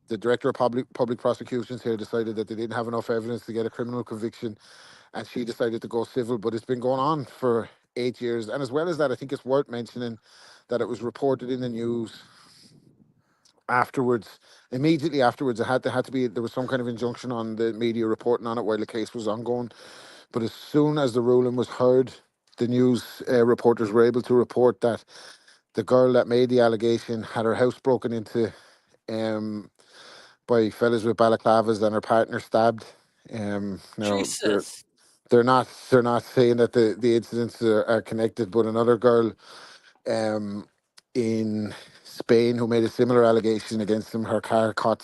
the director of public prosecutions here decided that they didn't have enough evidence to get a criminal conviction, and she decided to go civil. But it's been going on for 8 years, and as well as that, I think it's worth mentioning that it was reported in the news afterwards. Immediately afterwards, it had to be, there was some kind of injunction on the media reporting on it while the case was ongoing. But as soon as the ruling was heard, the news reporters were able to report that the girl that made the allegation had her house broken into um, by fellas with balaclavas and her partner stabbed. Now Jesus. they're not saying that the incidents are connected, but another girl um, in Spain who made a similar allegation against him, her car caught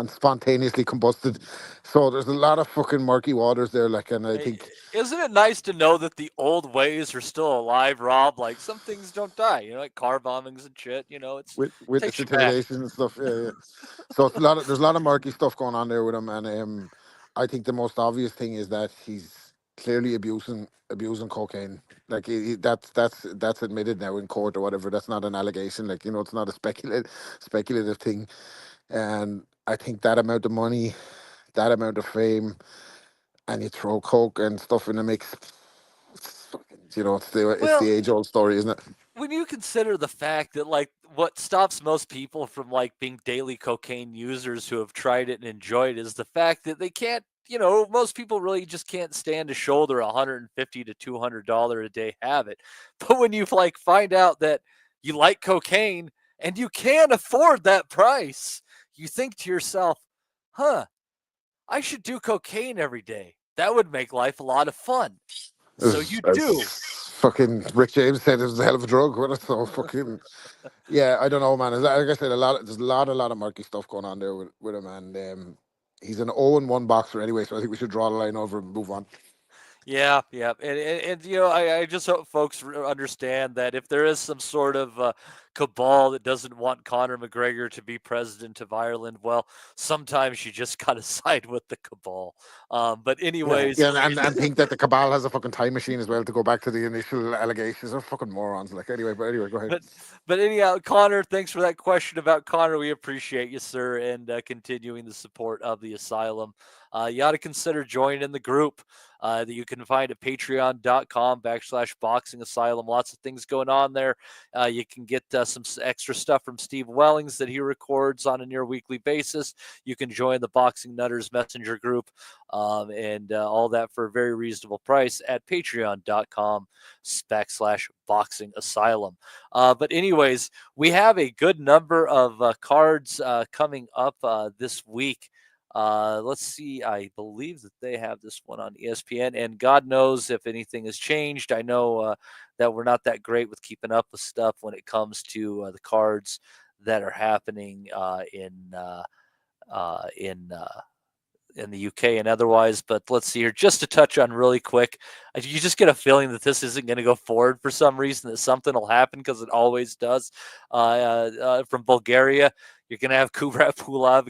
spontaneously combusted. So there's a lot of fucking murky waters there, like, and I think Isn't it nice to know that the old ways are still alive, Rob? Like, some things don't die, like car bombings and shit. It's with takes witness you back. intimidation and stuff. Yeah, yeah. So there's a lot of murky stuff going on there with him, and I think the most obvious thing is that he's clearly abusing cocaine. Like, that's admitted now in court or whatever. That's not an allegation. Like, it's not a speculative thing, and I think that amount of money, that amount of fame, and you throw coke and stuff in the mix. It's the Well, age old story, isn't it? when you consider the fact that, like, what stops most people from, like, being daily cocaine users who have tried it and enjoyed it is the fact that they can't, most people really just can't stand to shoulder $150 to $200 a day habit. But when you, like, find out that you like cocaine and you can afford that price, you think to yourself, huh, I should do cocaine every day. That would make life a lot of fun. So you do. As fucking Rick James said, it was a hell of a drug. Wasn't it? So fucking yeah, I don't know, man. Like I said, there's a lot of murky stuff going on there with him, and he's an 0-1 boxer anyway. So I think we should draw the line over and move on. Yeah, yeah, and you know, I just hope folks understand that if there is some sort of cabal that doesn't want Conor McGregor to be president of Ireland, well, sometimes you just got to side with the cabal. But Yeah, anyways, yeah, and think that the cabal has a fucking time machine as well to go back to the initial allegations. They're fucking morons. Like anyway, go ahead. but anyhow, Connor, thanks for that question about Connor. We appreciate you, sir, and continuing the support of the asylum. You ought to consider joining the group that you can find at patreon.com/boxing asylum. Lots of things going on there. You can get some extra stuff from Steve Wellings that he records on a near weekly basis. You can join the Boxing Nutters Messenger group and all that for a very reasonable price at patreon.com/boxing asylum. But anyways, we have a good number of cards coming up this week. Let's see. I believe that they have this one on ESPN, and God knows if anything has changed. I know that we're not that great with keeping up with stuff when it comes to the cards that are happening in the UK and otherwise. But let's see here, just to touch on really quick. You just get a feeling that this isn't going to go forward for some reason, that something will happen because it always does. From Bulgaria, you're going to have Kubrat Pulev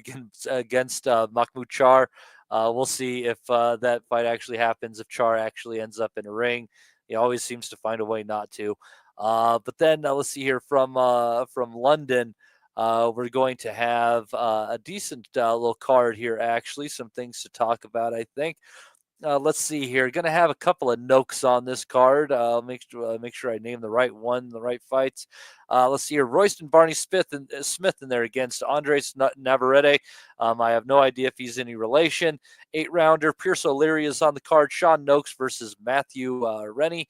against Mahmoud Char. We'll see if that fight actually happens, if Char actually ends up in a ring. He always seems to find a way not to. But then let's see here from London. We're going to have a decent little card here, actually. Some things to talk about, I think. Let's see here. Going to have a couple of Nokes on this card. Make sure I name the right one, the right fights. Let's see here. Royston Barney Smith in there against Andres Navarrete. I have no idea if he's any relation. 8-rounder. Pierce O'Leary is on the card. Sean Noakes versus Matthew Rennie.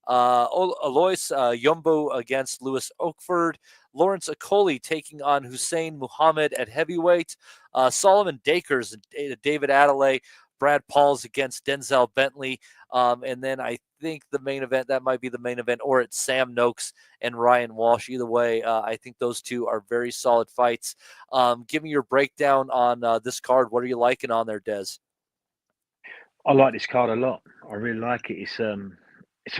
Alois Yumbo against Lewis Oakford. Lawrence Akoli taking on Hussein Muhammad at heavyweight. Solomon Dakers and David Adelaide. Brad Pauls against Denzel Bentley. And then I think the main event, that might be the main event, or it's Sam Noakes and Ryan Walsh. Either way, I think those two are very solid fights. Give me your breakdown on this card. What are you liking on there, Des? I like this card a lot. I really like it. It's a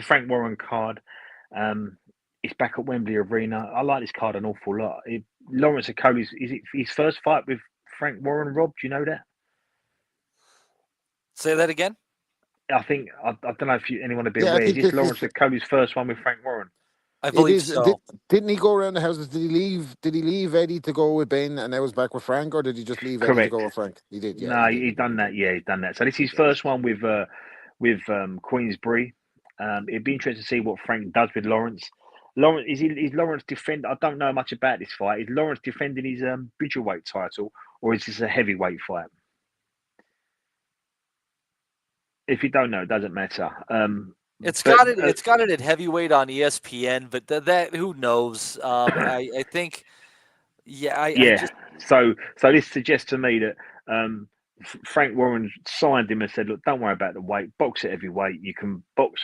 Frank Warren card. It's back at Wembley Arena. I like this card an awful lot. Lawrence Akoli's, is it his first fight with Frank Warren, Rob? Do you know that? Say that again? I think, I don't know if anyone would be Yeah, I aware. Is think this this Lawrence is. Akoli's first one with Frank Warren? I believe so. Didn't he go around the houses? Did he leave? Did he leave Eddie to go with Ben, and now was back with Frank, or did he just leave Eddie to Correct. go with Frank? He did. Yeah, No, he did. he's done that. Yeah, he's done that. So this is his first one with Queensbury. It'd be interesting to see what Frank does with Lawrence. Lawrence is Lawrence defend? I don't know much about this fight. Is Lawrence defending his bridgerweight title, or is this a heavyweight fight? If you don't know, it doesn't matter. It's got it at heavyweight on ESPN, but that who knows? I think, yeah, I just So this suggests to me that Frank Warren signed him and said, "Look, don't worry about the weight. Box at heavyweight. You can box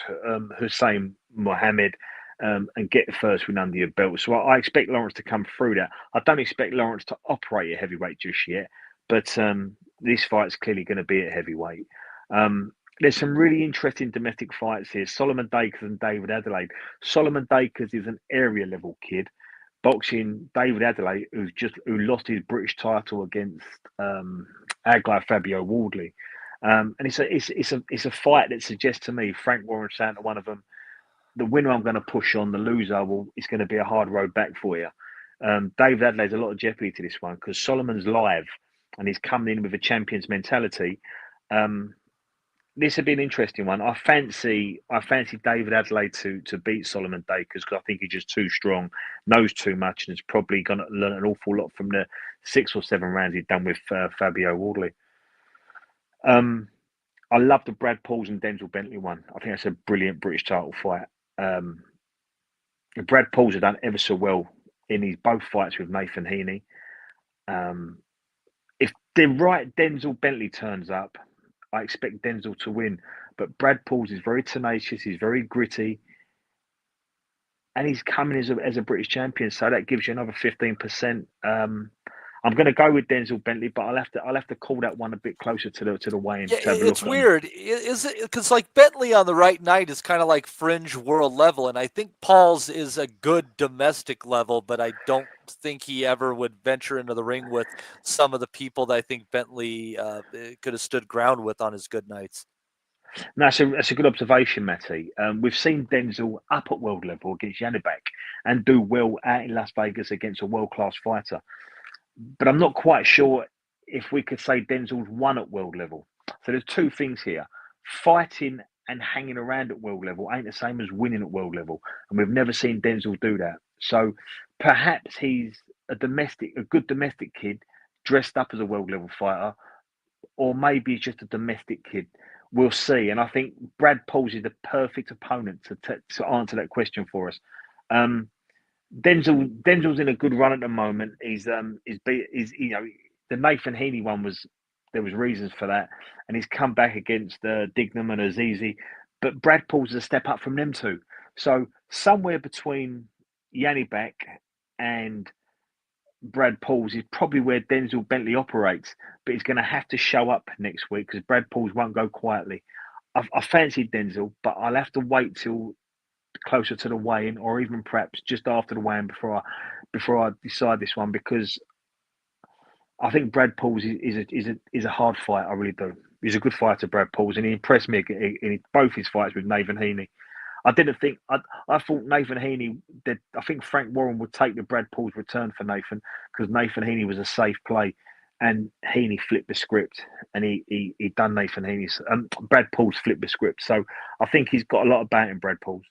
Hussein Mohammed and get the first win under your belt." So I expect Lawrence to come through that. I don't expect Lawrence to operate at heavyweight just yet, but this fight's clearly going to be at heavyweight. There's some really interesting domestic fights here. Solomon Dakers and David Adelaide. Solomon Dakers is an area level kid. Boxing David Adelaide, who lost his British title against our guy Fabio Wardley, and it's a fight that suggests to me Frank Warren saying to one of them, "The winner I'm going to push on, the loser it's going to be a hard road back for you." David Adelaide's a lot of jeopardy to this one because Solomon's live and he's coming in with a champion's mentality. This would be an interesting one. I fancy David Adelaide to beat Solomon Dakers because I think he's just too strong, knows too much, and is probably going to learn an awful lot from the 6 or 7 rounds he's done with Fabio Wardley. I love the Brad Pauls and Denzel Bentley one. I think that's a brilliant British title fight. Brad Pauls have done ever so well in his both fights with Nathan Heaney. If the right Denzel Bentley turns up, I expect Denzel to win, but Brad Pauls is very tenacious. He's very gritty, and he's coming as a British champion, so that gives you another 15%. I I'm going to go with Denzel Bentley, but I'll have to call that one a bit closer to the weigh-in. Yeah, to have a it's look at 'em. weird. Is it because like Bentley on the right night is kind of like fringe world level, and I think Paul's is a good domestic level, but I don't think he ever would venture into the ring with some of the people that I think Bentley could have stood ground with on his good nights. No, that's a good observation, Matty. We've seen Denzel up at world level against Yanibek and do well out in Las Vegas against a world-class fighter. But I'm not quite sure if we could say Denzel's won at world level. So there's two things here. Fighting and hanging around at world level ain't the same as winning at world level. And we've never seen Denzel do that. So perhaps he's a good domestic kid dressed up as a world level fighter, or maybe he's just a domestic kid. We'll see. And I think Brad Pauls is the perfect opponent to answer that question for us. Denzel's in a good run at the moment. He's the Nathan Heaney one there was reasons for that, and he's come back against Dignam and Azizi, but Brad Paul's a step up from them two. So somewhere between Yanibek and Brad Pauls is probably where Denzel Bentley operates, but he's going to have to show up next week because Brad Pauls won't go quietly. I fancied Denzel, but I'll have to wait till closer to the weigh-in, or even perhaps just after the weigh-in before I decide this one, because I think Brad Pauls is a hard fight. I really do. He's a good fighter, Brad Pauls, and he impressed me in both his fights with Nathan Heaney. I thought Nathan Heaney that I think Frank Warren would take the Brad Pauls return for Nathan, because Nathan Heaney was a safe play, and Heaney flipped the script, and he done Nathan Heaney's. Brad Pauls flipped the script, so I think he's got a lot of about in Brad Pauls.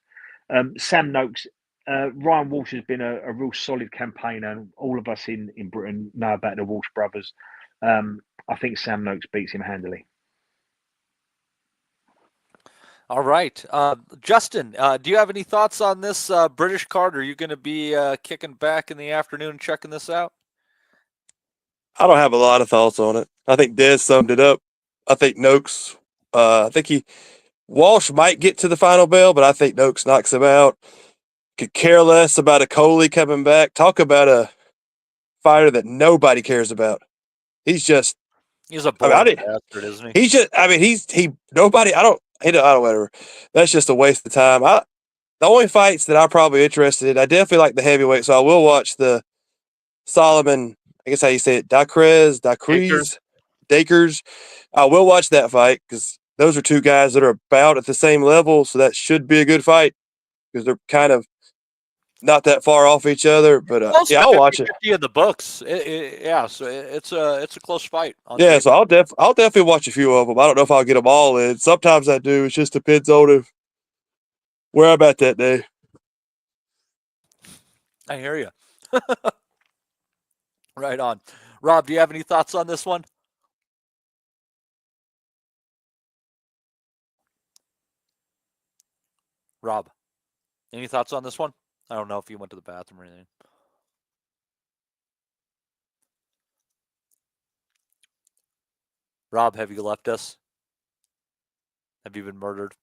Sam Noakes, Ryan Walsh has been a real solid campaigner, and all of us in Britain know about the Walsh brothers. I think Sam Noakes beats him handily. All right. Justin, do you have any thoughts on this British card? Are you going to be kicking back in the afternoon and checking this out? I don't have a lot of thoughts on it. I think Des summed it up. I think Noakes, Walsh might get to the final bell, but I think Noakes knocks him out. Could care less about a Coley coming back. Talk about a fighter that nobody cares about. He's a boring bastard, isn't he? He's just, nobody, I don't, whatever. That's just a waste of time. The only fights that I'm probably interested in, I definitely like the heavyweight, so I will watch the Solomon, I guess how you say it, Dakers. I will watch that fight because those are two guys that are about at the same level, so that should be a good fight because they're kind of not that far off each other. But I'll watch it. In the books, so it's a close fight. So I'll definitely watch a few of them. I don't know if I'll get them all in. Sometimes I do. It just depends on where I'm at that day. I hear you. Right on. Rob, do you have any thoughts on this one? Rob, any thoughts on this one? I don't know if you went to the bathroom or anything. Rob, have you left us? Have you been murdered?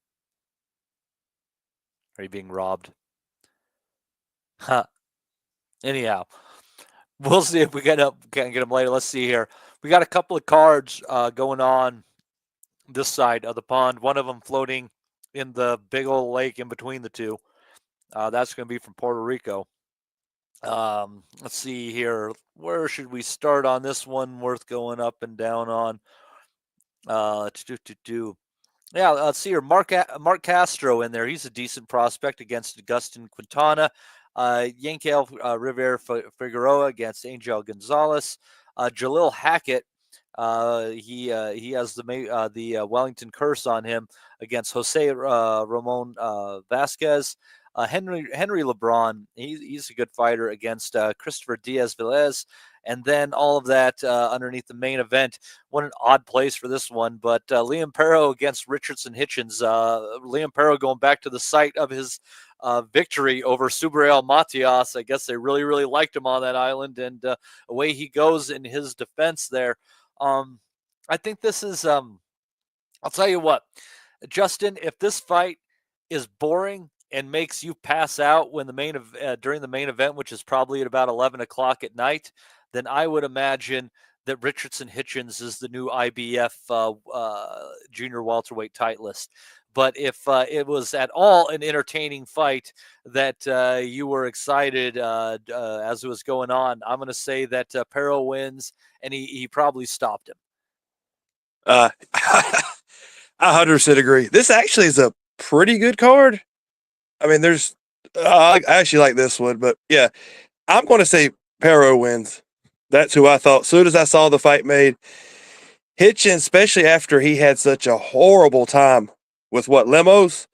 Are you being robbed? Huh. Anyhow, we'll see if we can get them later. Let's see here. We got a couple of cards going on this side of the pond. One of them floating in the big old lake in between the two. That's going to be from Puerto Rico. Let's see here. Where should we start on this one? Worth going up and down on. Yeah, let's see here. Mark Castro in there. He's a decent prospect against Agustin Quintana. Yankel Rivera Figueroa against Angel Gonzalez. Jalil Hackett. He has the Wellington curse on him against Jose Ramon Vasquez. Henry LeBron, he's a good fighter against Christopher Diaz-Velez. And then all of that underneath the main event. What an odd place for this one. But Liam Perro against Richardson Hitchens. Liam Perro going back to the site of his victory over Subriel Matias. I guess they really, really liked him on that island. And away he goes in his defense there. I think this is, I'll tell you what, Justin, if this fight is boring and makes you pass out when during the main event, which is probably at about 11 o'clock at night, then I would imagine that Richardson Hitchens is the new IBF junior welterweight titleist. But if it was at all an entertaining fight that you were excited as it was going on, I'm going to say that Perro wins, and he probably stopped him. I 100% agree. This actually is a pretty good card. I mean, I actually like this one, but yeah, I'm going to say Perro wins. That's who I thought. As soon as I saw the fight made, Hitchens, especially after he had such a horrible time with Lemos,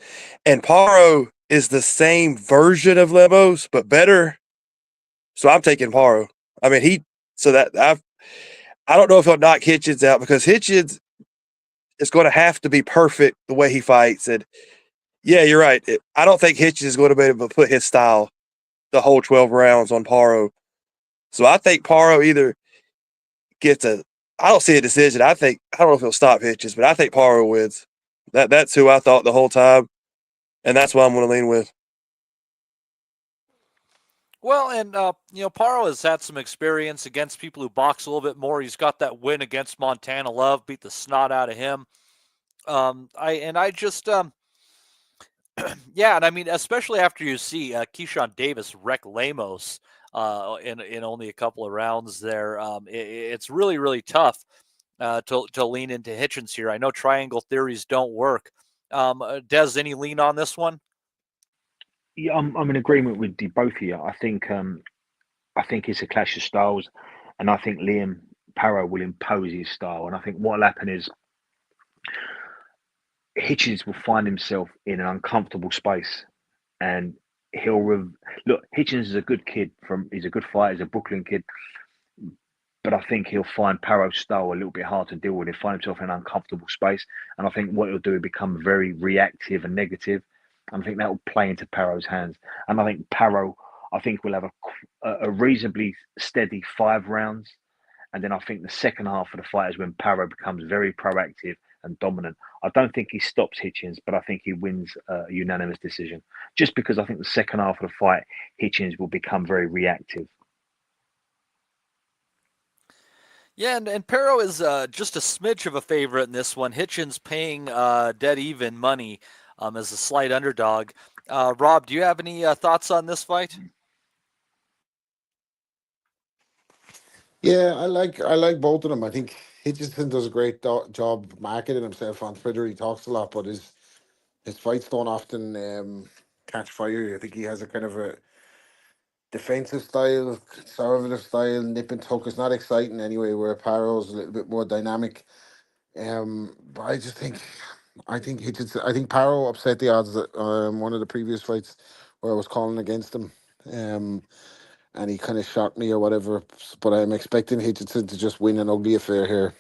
and Paro is the same version of Lemos, but better. So I'm taking Paro. I mean, I don't know if he'll knock Hitchens out because Hitchens is going to have to be perfect the way he fights. And yeah, you're right. I don't think Hitchens is going to be able to put his style the whole 12 rounds on Paro. So I think Paro either gets I don't see a decision. I don't know if he'll stop Hitchens, but I think Paro wins. That's who I thought the whole time, and that's what I'm going to lean with. Well, and Paro has had some experience against people who box a little bit more. He's got that win against Montana Love, beat the snot out of him. Yeah, and I mean, especially after you see Keyshawn Davis wreck Lemos in only a couple of rounds there, it's really, really tough to lean into Hitchens here. I know triangle theories don't work. Des, any lean on this one? Yeah, I'm in agreement with the both of you. I think it's a clash of styles, and I think Liam Paro will impose his style. And I think what'll happen is Hitchens will find himself in an uncomfortable space, and look. Hitchens is a good kid. He's a good fighter. He's a Brooklyn kid, but I think he'll find Paro's style a little bit hard to deal with. He'll find himself in an uncomfortable space, and I think what he'll do is become very reactive and negative. And I think that will play into Paro's hands. And I think Paro, will have a reasonably steady 5 rounds. And then I think the second half of the fight is when Paro becomes very proactive and dominant. I don't think he stops Hitchens, but I think he wins a unanimous decision. Just because I think the second half of the fight, Hitchens will become very reactive. Yeah, and Perro is just a smidge of a favorite in this one. Hitchens paying dead even money as a slight underdog. Rob, do you have any thoughts on this fight? Yeah, I like both of them. I think Hitchison does a great job marketing himself on Twitter. He talks a lot, but his fights don't often catch fire. I think he has a kind of a defensive style, conservative style, nip and tuck. It's not exciting anyway, where Paro's a little bit more dynamic. But I think Paro upset the odds at one of the previous fights where I was calling against him. And he kind of shocked me or whatever. But I'm expecting Hitchison to just win an ugly affair here,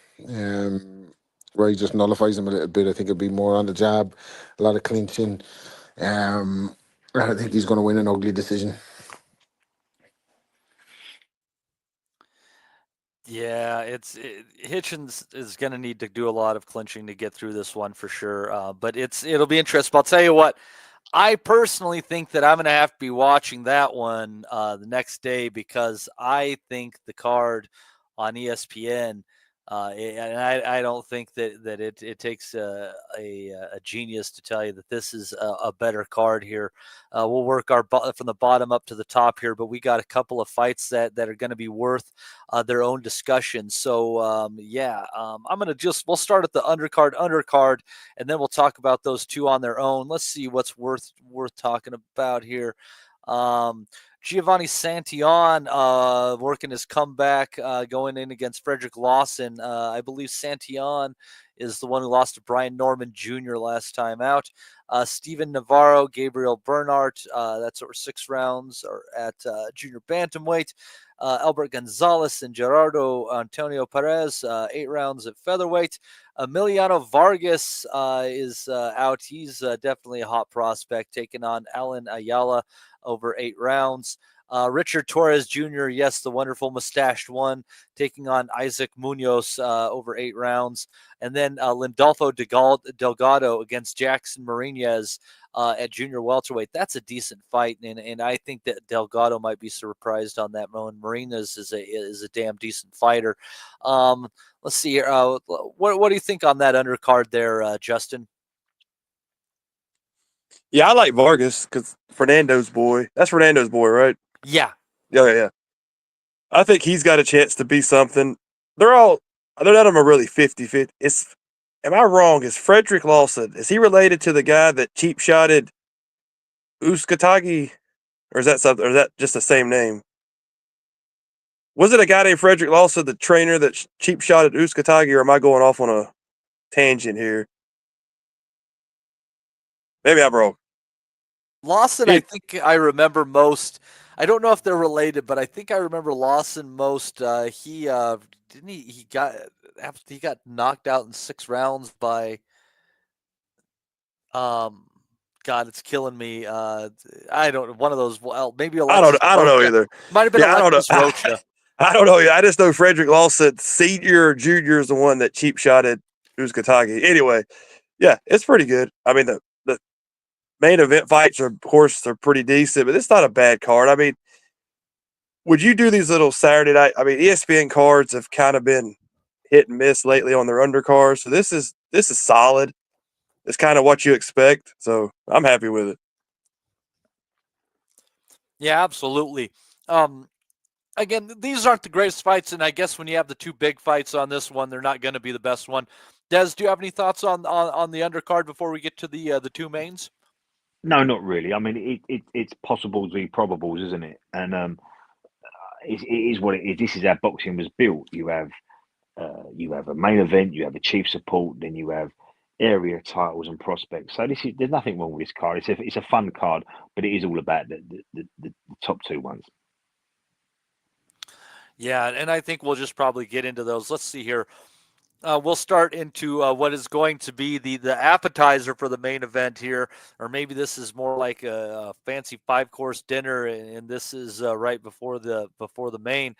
where he just nullifies him a little bit. I think it'll be more on the jab, a lot of clinching. And I think he's going to win an ugly decision. Yeah, Hitchens is going to need to do a lot of clinching to get through this one for sure. But it'll be interesting. I'll tell you what. I personally think that I'm going to have to be watching that one the next day because I think the card on ESPN, and I don't think that it takes a genius to tell you that this is a better card here. We'll work from the bottom up to the top here, but we got a couple of fights that are going to be worth their own discussion. So I'm going to we'll start at the undercard, and then we'll talk about those two on their own. Let's see what's worth talking about here. Giovanni Santillon working his comeback, going in against Frederick Lawson. I believe Santillon is the one who lost to Brian Norman Jr. last time out. Steven Navarro, Gabriel Bernhardt, that's over 6 rounds or at junior bantamweight. Albert Gonzalez and Gerardo Antonio Perez, 8 rounds at featherweight. Emiliano Vargas is out. He's definitely a hot prospect, taking on Alan Ayala over 8 rounds. Richard Torres Jr., yes, the wonderful mustached one, taking on Isaac Munoz over 8 rounds. And then Lindolfo Delgado against Jackson Marinez at junior welterweight. That's a decent fight, and I think that Delgado might be surprised on that one. Marinez is a damn decent fighter. Let's see here. What do you think on that undercard there, Justin? Yeah, I like Vargas because Fernando's boy. That's Fernando's boy, right? Yeah. Yeah. I think he's got a chance to be something. They're none of them are really 50-50. Am I wrong? Is Frederick Lawson, is he related to the guy that cheap shotted Uskatagi? Or is that something? Or is that just the same name? Was it a guy named Frederick Lawson, the trainer that cheap shotted Uskatagi, or am I going off on a tangent here? Maybe I'm wrong. Lawson, I think I remember most. I don't know if they're related, but I think I remember Lawson most. He didn't he got knocked out in 6 rounds by. God, it's killing me. I don't. One of those. Well, maybe Alexis. I don't know either. Might have been Alexis Rocha. I don't know. I just know Frederick Lawson, senior or junior, is the one that cheap shotted Uskatagi. Anyway, yeah, it's pretty good. I mean, the main event fights are, of course, they're pretty decent, but it's not a bad card. I mean, would you do these little Saturday night? I mean, ESPN cards have kind of been hit and miss lately on their undercards, so this is solid. It's kind of what you expect, so I'm happy with it. Yeah, absolutely. Again, these aren't the greatest fights, and I guess when you have the 2 big fights on this one, they're not going to be the best one. Des, do you have any thoughts on the undercard before we get to the 2 mains? No, not really. I mean, it's possible to be probables, isn't it? And it is what it is. This is how boxing was built. You have a main event, you have a chief support, then you have area titles and prospects. So there's nothing wrong with this card. It's a fun card, but it is all about the top 2 ones. Yeah, and I think we'll just probably get into those. Let's see here. We'll start into what is going to be the appetizer for the main event here, or maybe this is more like a fancy 5-course dinner, and this is right before the main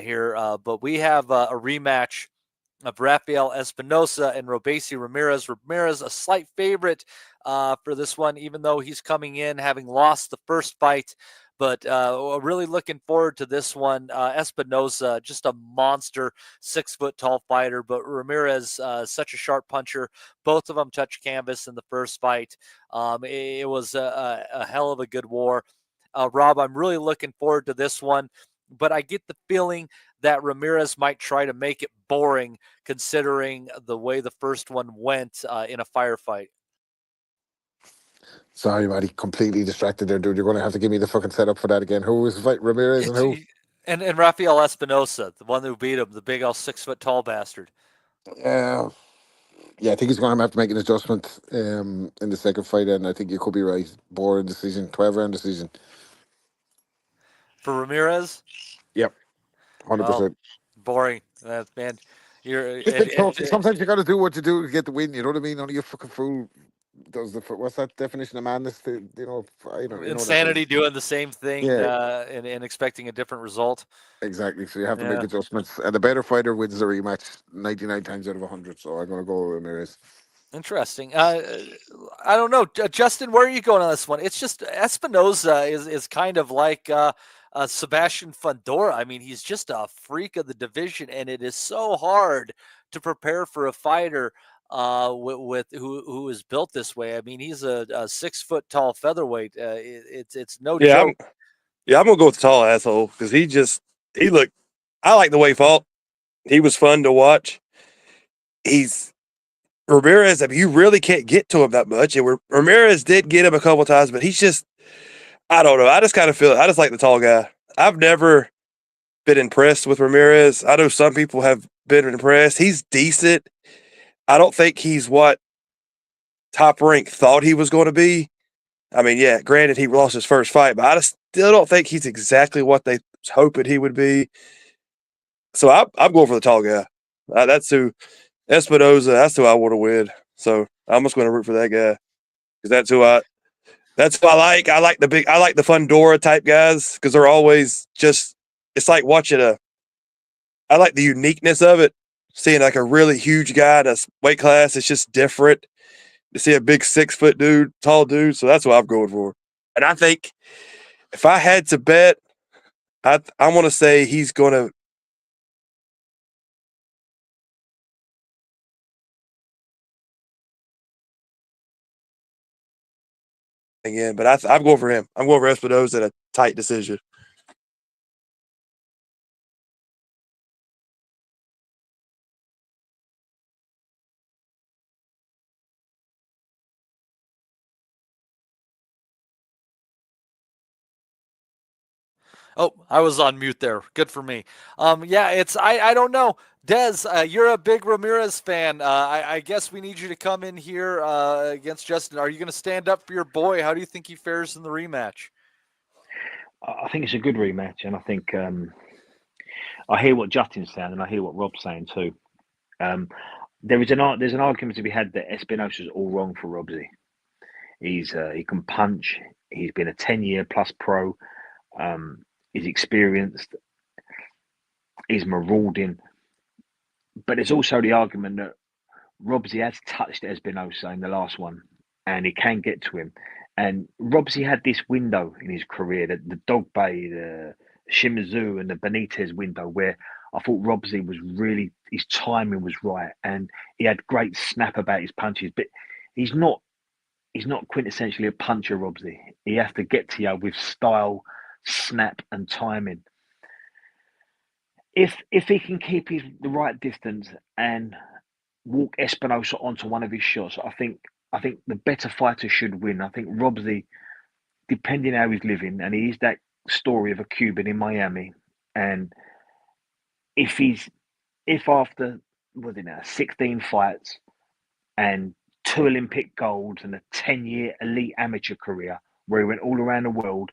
here. But we have a rematch of Rafael Espinosa and Robesi Ramirez. Ramirez, a slight favorite for this one, even though he's coming in having lost the first fight. But really looking forward to this one. Espinosa, just a monster, 6-foot-tall fighter. But Ramirez, such a sharp puncher. Both of them touched canvas in the first fight. It was a hell of a good war. Rob, I'm really looking forward to this one. But I get the feeling that Ramirez might try to make it boring, considering the way the first one went in a firefight. Sorry, buddy. Completely distracted there, dude. You're going to have to give me the fucking setup for that again. Who was the fight? Ramirez and who? And Rafael Espinosa, the one who beat him, the big old 6-foot-tall bastard. Yeah, I think he's going to have to make an adjustment in the second fight, and I think you could be right. Boring decision, 12-round decision. For Ramirez? Yep, 100%. Well, boring. Man, sometimes you got to do what you do to get the win. You know what I mean? Only a fucking fool does what's that definition of madness? Insanity, doing the same thing Yeah. and expecting a different result. Exactly. So you have to make adjustments, and the better fighter wins the rematch 99 times out of 100. So I'm going to go with Ramirez. Interesting. I don't know, Justin. Where are you going on this one? It's just Espinosa is kind of like Sebastian Fundora. I mean, he's just a freak of the division, and it is so hard to prepare for a fighter with who is built this way. I mean, he's a 6-foot-tall featherweight. It's no joke. I'm gonna go with the tall asshole because he looked. I like the way he fought. He was fun to watch. He's Ramirez. I mean, you really can't get to him that much. And Ramirez did get him a couple times, but he's just. I don't know. I just kind of feel. I just like the tall guy. I've never been impressed with Ramirez. I know some people have been impressed. He's decent. I don't think he's what Top Rank thought he was going to be. I mean, yeah, granted he lost his first fight, but I still don't think he's exactly what they was hoping he would be. So I'm going for the tall guy. That's who Espinosa. That's who I want to win. So I'm just going to root for that guy because that's who That's what I like. I like the Fundora type guys because they're always just. It's like watching I like the uniqueness of it. Seeing like a really huge guy in a weight class, it's just different. To see a big 6-foot dude, tall dude, so that's what I'm going for. And I think if I had to bet, I want to say he's going to. Again, but I'm going for him. I'm going for Espinosa in a tight decision. Oh, I was on mute there. Good for me. Yeah, it's I don't know. Dez, you're a big Ramirez fan. I guess we need you to come in here against Justin. Are you going to stand up for your boy? How do you think he fares in the rematch? I think it's a good rematch, and I think I hear what Justin's saying, and I hear what Rob's saying too. There's an argument to be had that Espinosa's all wrong for Robsy. He can punch. He's been a 10-year plus pro. He's experienced. He's marauding. But there's also the argument that Robsy has touched Espinosa in the last one, and he can get to him. And Robsy had this window in his career, the Dog Bay, the Shimizu, and the Benitez window, where I thought Robsy was really, his timing was right, and he had great snap about his punches. But he's not quintessentially a puncher, Robsy. He has to get to you with style, snap, and timing. If he can keep the right distance and walk Espinosa onto one of his shots, I think the better fighter should win. I think Robsy, depending how he's living, and he is that story of a Cuban in Miami, and if after 16 fights and 2 Olympic golds and a 10-year elite amateur career where he went all around the world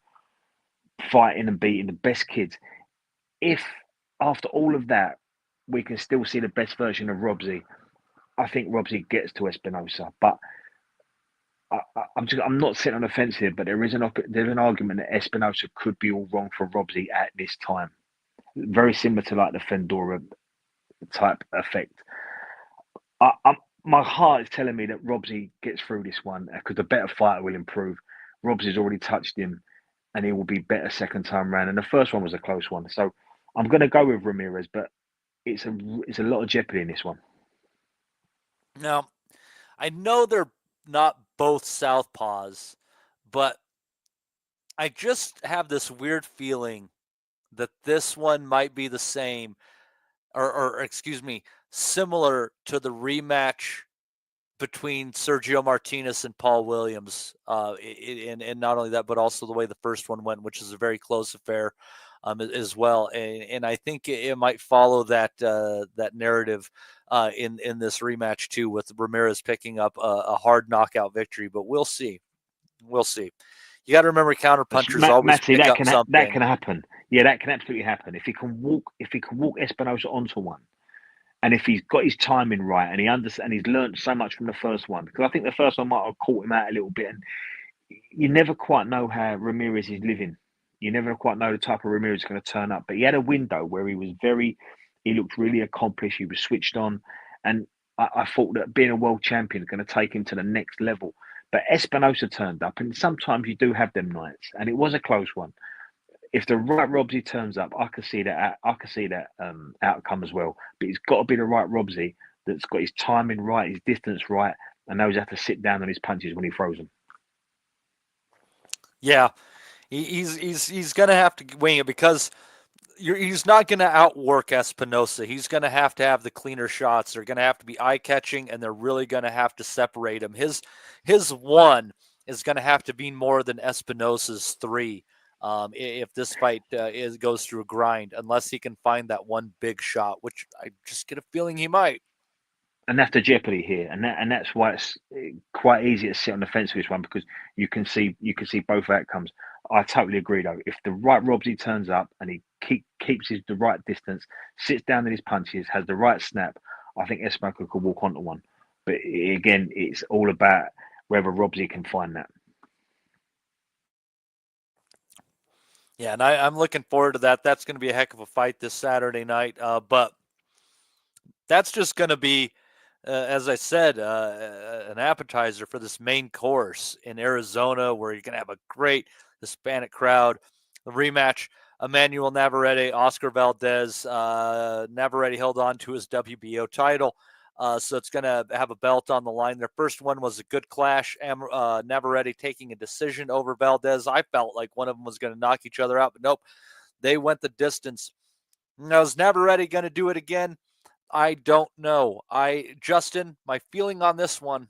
fighting and beating the best kids, if after all of that we can still see the best version of Robsy, I think Robsy gets to Espinosa. But I'm not sitting on the fence here, but there's an argument that Espinosa could be all wrong for Robsy at this time. Very similar to like the Fundora type effect. My heart is telling me that Robsy gets through this one because the better fighter will improve. Robsy's already touched him, and he will be better second time round. And the first one was a close one, so I'm going to go with Ramirez, but it's a lot of jeopardy in this one. Now, I know they're not both southpaws, but I just have this weird feeling that this one might be the same, or excuse me, similar to the rematch between Sergio Martinez and Paul Williams. And not only that, but also the way the first one went, which is a very close affair as well. And I think it might follow that narrative in this rematch too, with Ramirez picking up a hard knockout victory. But we'll see. We'll see. You got to remember, counterpunchers always Matty, pick up something. That can happen. Yeah, that can absolutely happen. If he can walk Espinosa onto one, and if he's got his timing right, and he's learned so much from the first one, because I think the first one might have caught him out a little bit, and you never quite know how Ramirez is living. You never quite know the type of Ramirez is going to turn up. But he had a window where he looked really accomplished. He was switched on, and I thought that being a world champion is going to take him to the next level. But Espinosa turned up, and sometimes you do have them nights, and it was a close one. If the right Robsy turns up, I could see that. Outcome as well. But it's got to be the right Robsy that's got his timing right, his distance right, and knows how to sit down on his punches when he throws them. Yeah, he's going to have to wing it because he's not going to outwork Espinosa. He's going to have the cleaner shots. They're going to have to be eye-catching, and they're really going to have to separate him. His one is going to have to be more than Espinosa's 3 if this fight goes through a grind, unless he can find that one big shot, which I just get a feeling he might. And that's the jeopardy here, and that's why it's quite easy to sit on the fence with this one, because you can see both outcomes. I totally agree, though. If the right Robsy turns up and he keeps the right distance, sits down in his punches, has the right snap, I think Espinosa could walk onto one. But again, it's all about whether Robsy can find that. Yeah, and I'm looking forward to that. That's going to be a heck of a fight this Saturday night. But that's just going to be, as I said, an appetizer for this main course in Arizona, where you're going to have a great Hispanic crowd. The rematch: Emmanuel Navarrete, Oscar Valdez. Navarrete held on to his WBO title. So it's going to have a belt on the line. Their first one was a good clash. Navarrete taking a decision over Valdez. I felt like one of them was going to knock each other out, but nope. They went the distance. Now, is Navarrete going to do it again? I don't know. Justin, my feeling on this one,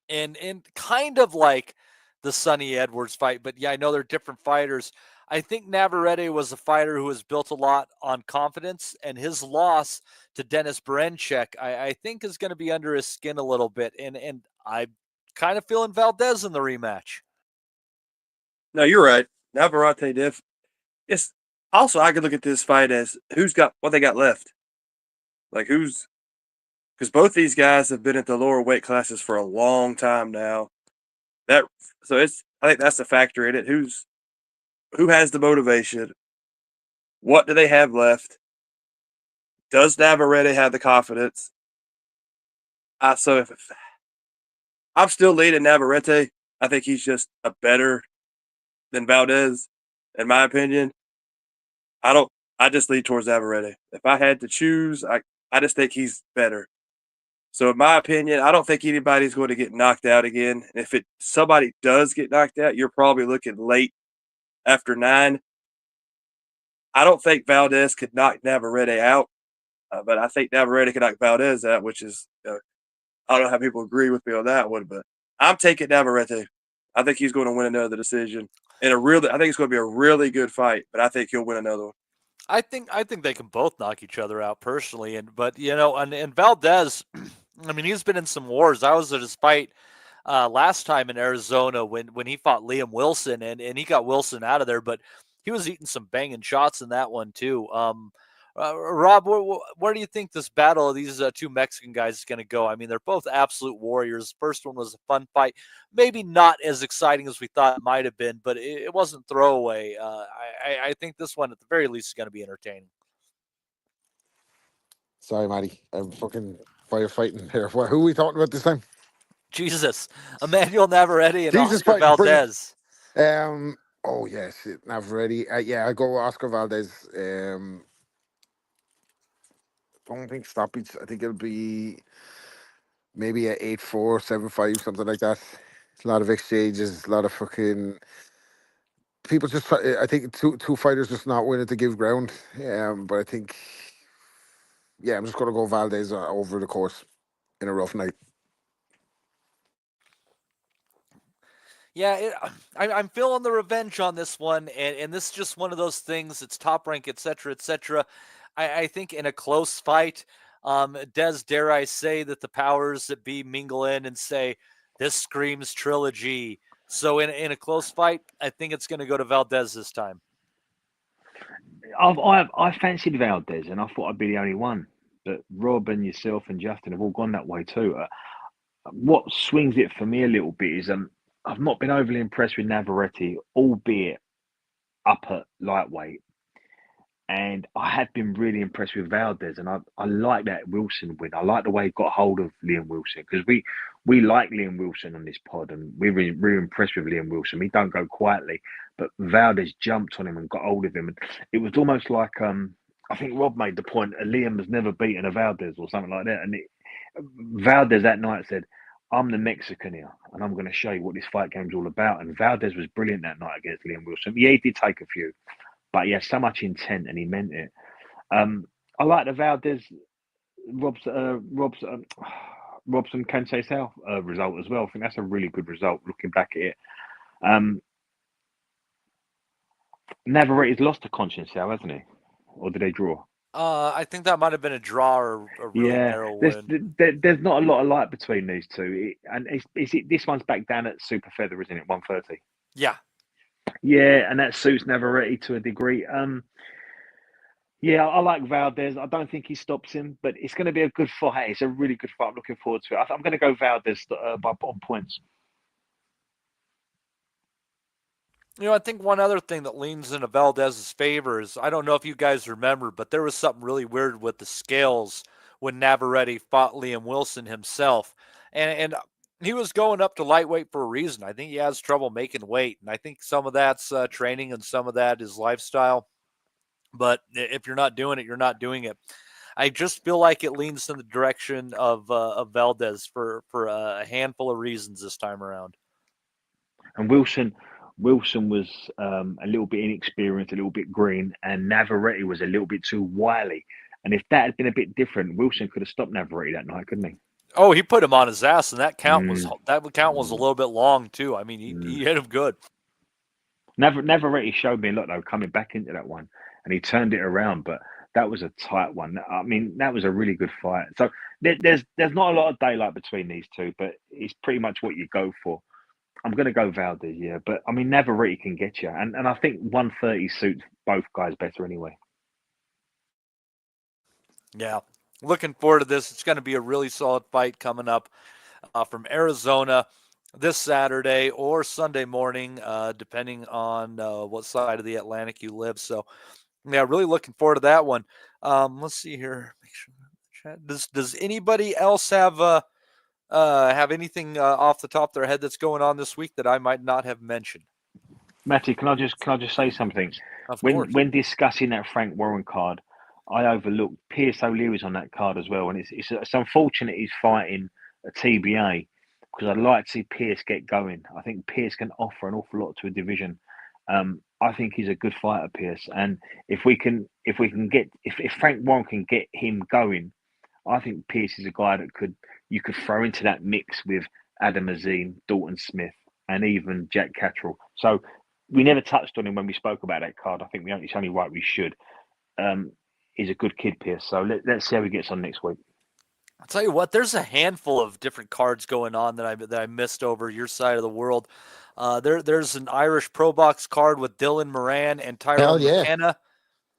and kind of like the Sonny Edwards fight, but yeah, I know they're different fighters. I think Navarrete was a fighter who was built a lot on confidence, and his loss to Dennis Berenchek, I think, is going to be under his skin a little bit. And I'm kind of feeling Valdez in the rematch. No, you're right. Navarrete def. It's also I could look at this fight as who's got what they got left. Like who's because both these guys have been at the lower weight classes for a long time now. That so it's I think that's the factor in it. Who has the motivation? What do they have left? Does Navarrete have the confidence? So if I'm still leaning Navarrete, I think he's just a better than Valdez, in my opinion. I don't. I just lead towards Navarrete. If I had to choose, I just think he's better. So in my opinion, I don't think anybody's going to get knocked out again. If somebody does get knocked out, you're probably looking late after 9. I don't think Valdez could knock Navarrete out, but I think Navarrete could knock Valdez out, which is I don't know how people agree with me on that one, but I'm taking Navarrete. I think he's going to win another decision. I think it's going to be a really good fight, but I think he'll win another one. I think they can both knock each other out personally, but and Valdez, I mean, he's been in some wars. I was at his fight last time in Arizona when he fought Liam Wilson, and he got Wilson out of there, but he was eating some banging shots in that one too. Rob, where do you think this battle of these two Mexican guys is going to go? I mean, they're both absolute warriors. First one was a fun fight, maybe not as exciting as we thought it might have been, but it wasn't throwaway. I think this one, at the very least, is going to be entertaining. Sorry, Matty. I'm fucking firefighting here. Who are we talking about this time? Jesus. Emmanuel Navarrete and Jesus Oscar Valdez. Oh, yes. Navarrete. Yeah, I go Oscar Valdez. Don't think stoppage. I think it'll be maybe a 8-4, 7-5, something like that. A lot of exchanges, a lot of fucking people just try. I think two fighters just not willing to give ground. But I think, yeah, I'm just gonna go Valdez over the course in a rough night. Yeah, I'm feeling the revenge on this one, and this is just one of those things. It's top rank, etc., etc. I think in a close fight, dare I say that the powers that be mingle in and say this screams trilogy. So in a close fight, I think it's going to go to Valdez this time. I fancied Valdez, and I thought I'd be the only one. But Rob and yourself and Justin have all gone that way too. What swings it for me a little bit is I've not been overly impressed with Navarrete, albeit up at lightweight. And I have been really impressed with Valdez, and I like that Wilson win. I like the way he got hold of Liam Wilson, because we like Liam Wilson on this pod, and we're really impressed with Liam Wilson. He don't go quietly, but Valdez jumped on him and got hold of him, and it was almost like I think Rob made the point: Liam has never beaten a Valdez or something like that, and Valdez that night said, "I'm the Mexican here, and I'm going to show you what this fight game's all about." And Valdez was brilliant that night against Liam Wilson. Yeah, he did take a few, but he had so much intent and he meant it. I like the Valdez Robson Conceição result as well. I think that's a really good result looking back at it. Navarrete's lost to Conceição, hasn't he? Or did they draw? I think that might have been a draw or a really narrow win. There's not a lot of light between these two. This one's back down at super feather, isn't it? 130. Yeah. Yeah, and that suits Navarrete to a degree. Yeah, I like Valdez. I don't think he stops him, but it's going to be a good fight. It's a really good fight. I'm looking forward to it. I'm going to go Valdez on points. I think one other thing that leans into Valdez's favor is, I don't know if you guys remember, but there was something really weird with the scales when Navarrete fought Liam Wilson himself. And he was going up to lightweight for a reason. I think he has trouble making weight. And I think some of that's training and some of that is lifestyle. But if you're not doing it, you're not doing it. I just feel like it leans in the direction of Valdez for a handful of reasons this time around. And Wilson was a little bit inexperienced, a little bit green, and Navarrete was a little bit too wily. And if that had been a bit different, Wilson could have stopped Navarrete that night, couldn't he? Oh, he put him on his ass, and that count was a little bit long too. I mean, he hit him good. Navarrete showed me a lot though coming back into that one, and he turned it around. But that was a tight one. I mean, that was a really good fight. So there's not a lot of daylight between these two, but it's pretty much what you go for. I'm going to go Valdez, yeah. But, I mean, Navarrete can get you. And I think 130 suits both guys better anyway. Yeah. Looking forward to this. It's going to be a really solid fight coming up from Arizona this Saturday or Sunday morning, depending on what side of the Atlantic you live. So, yeah, really looking forward to that one. Let's see here. Make sure. Does anybody else have anything off the top of their head that's going on this week that I might not have mentioned? Matty, can I just say something? Of course. When discussing that Frank Warren card, I overlooked Pierce O'Leary's on that card as well, and it's unfortunate he's fighting a TBA because I'd like to see Pierce get going. I think Pierce can offer an awful lot to a division. I think he's a good fighter, Pierce, and if Frank Warren can get him going, I think Pierce is a guy that you could throw into that mix with Adam Azim, Dalton Smith, and even Jack Catterall. So we never touched on him when we spoke about that card. I think it's only right we should. He's a good kid, Pierce. So let's see how he gets on next week. I'll tell you what, there's a handful of different cards going on that I missed over your side of the world. There's an Irish Pro Box card with Dylan Moran and Tyrone McKenna.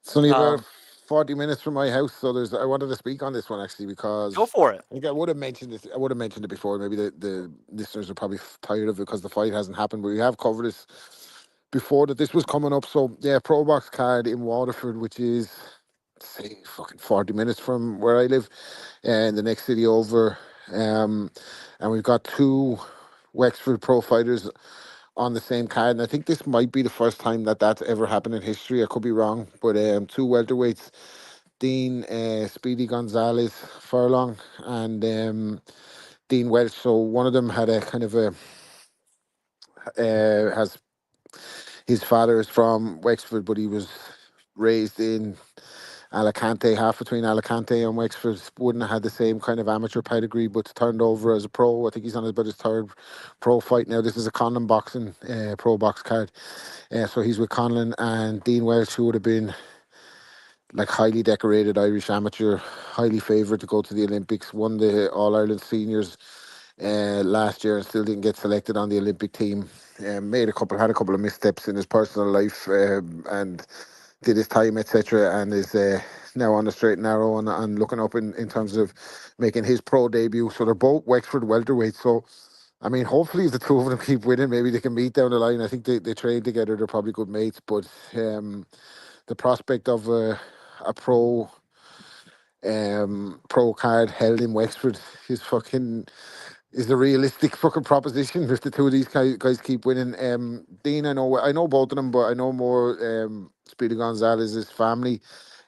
It's only about 40 minutes from my house, so I wanted to speak on this one actually because go for it. I think I would have mentioned this. I would have mentioned it before. Maybe the listeners are probably tired of it because the fight hasn't happened, but we have covered this before that this was coming up. So yeah, Pro Box card in Waterford, which is say fucking 40 minutes from where I live, and the next city over. And we've got two Wexford pro fighters on the same card, and I think this might be the first time that's ever happened in history. I could be wrong, but two welterweights, Dean Speedy Gonzalez Furlong and Dean Welch. So one of them had a kind of has his father is from Wexford, but he was raised in Alicante, half between Alicante and Wexford. Wouldn't have had the same kind of amateur pedigree, but turned over as a pro. I think he's on about his third pro fight now. This is a Conlon boxing pro box card. So he's with Conlon, and Dean Welch, who would have been like highly decorated Irish amateur, highly favoured to go to the Olympics, won the All-Ireland Seniors last year and still didn't get selected on the Olympic team. Had a couple of missteps in his personal life and did his time, etc., and is now on the straight and narrow and looking up in terms of making his pro debut. So they're both Wexford welterweights. So, I mean, hopefully if the two of them keep winning, maybe they can meet down the line. I think they train together. They're probably good mates. But the prospect of a pro card held in Wexford is a realistic fucking proposition if the two of these guys keep winning. Dean, I know both of them, but I know more Speedy Gonzalez's family.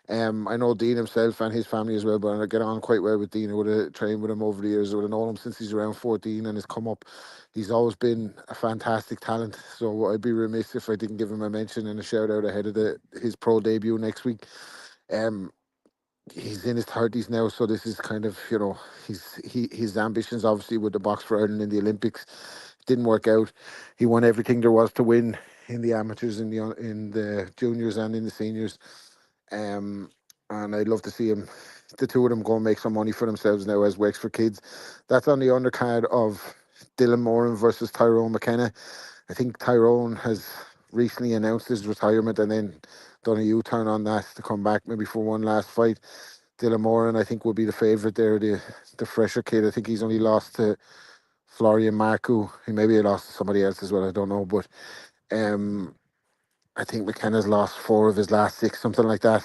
I know Dean himself and his family as well, but I get on quite well with Dean. I would have trained with him over the years. I would have known him since he's around 14 and has come up. He's always been a fantastic talent. So I'd be remiss if I didn't give him a mention and a shout out ahead of his pro debut next week. He's in his 30s now, so this is kind of, his ambitions obviously with the box for Ireland in the Olympics didn't work out. He won everything there was to win in the amateurs, in the juniors and in the seniors. And I'd love to see the two of them go and make some money for themselves now as Wexford kids. That's on the undercard of Dylan Moran versus Tyrone McKenna. I think Tyrone has recently announced his retirement and then done a U-turn on that to come back maybe for one last fight. Dylan Moran, I think, will be the favourite there, the fresher kid. I think he's only lost to Florian Marku. He maybe lost to somebody else as well, I don't know. But I think McKenna's lost 4 of his last 6, something like that.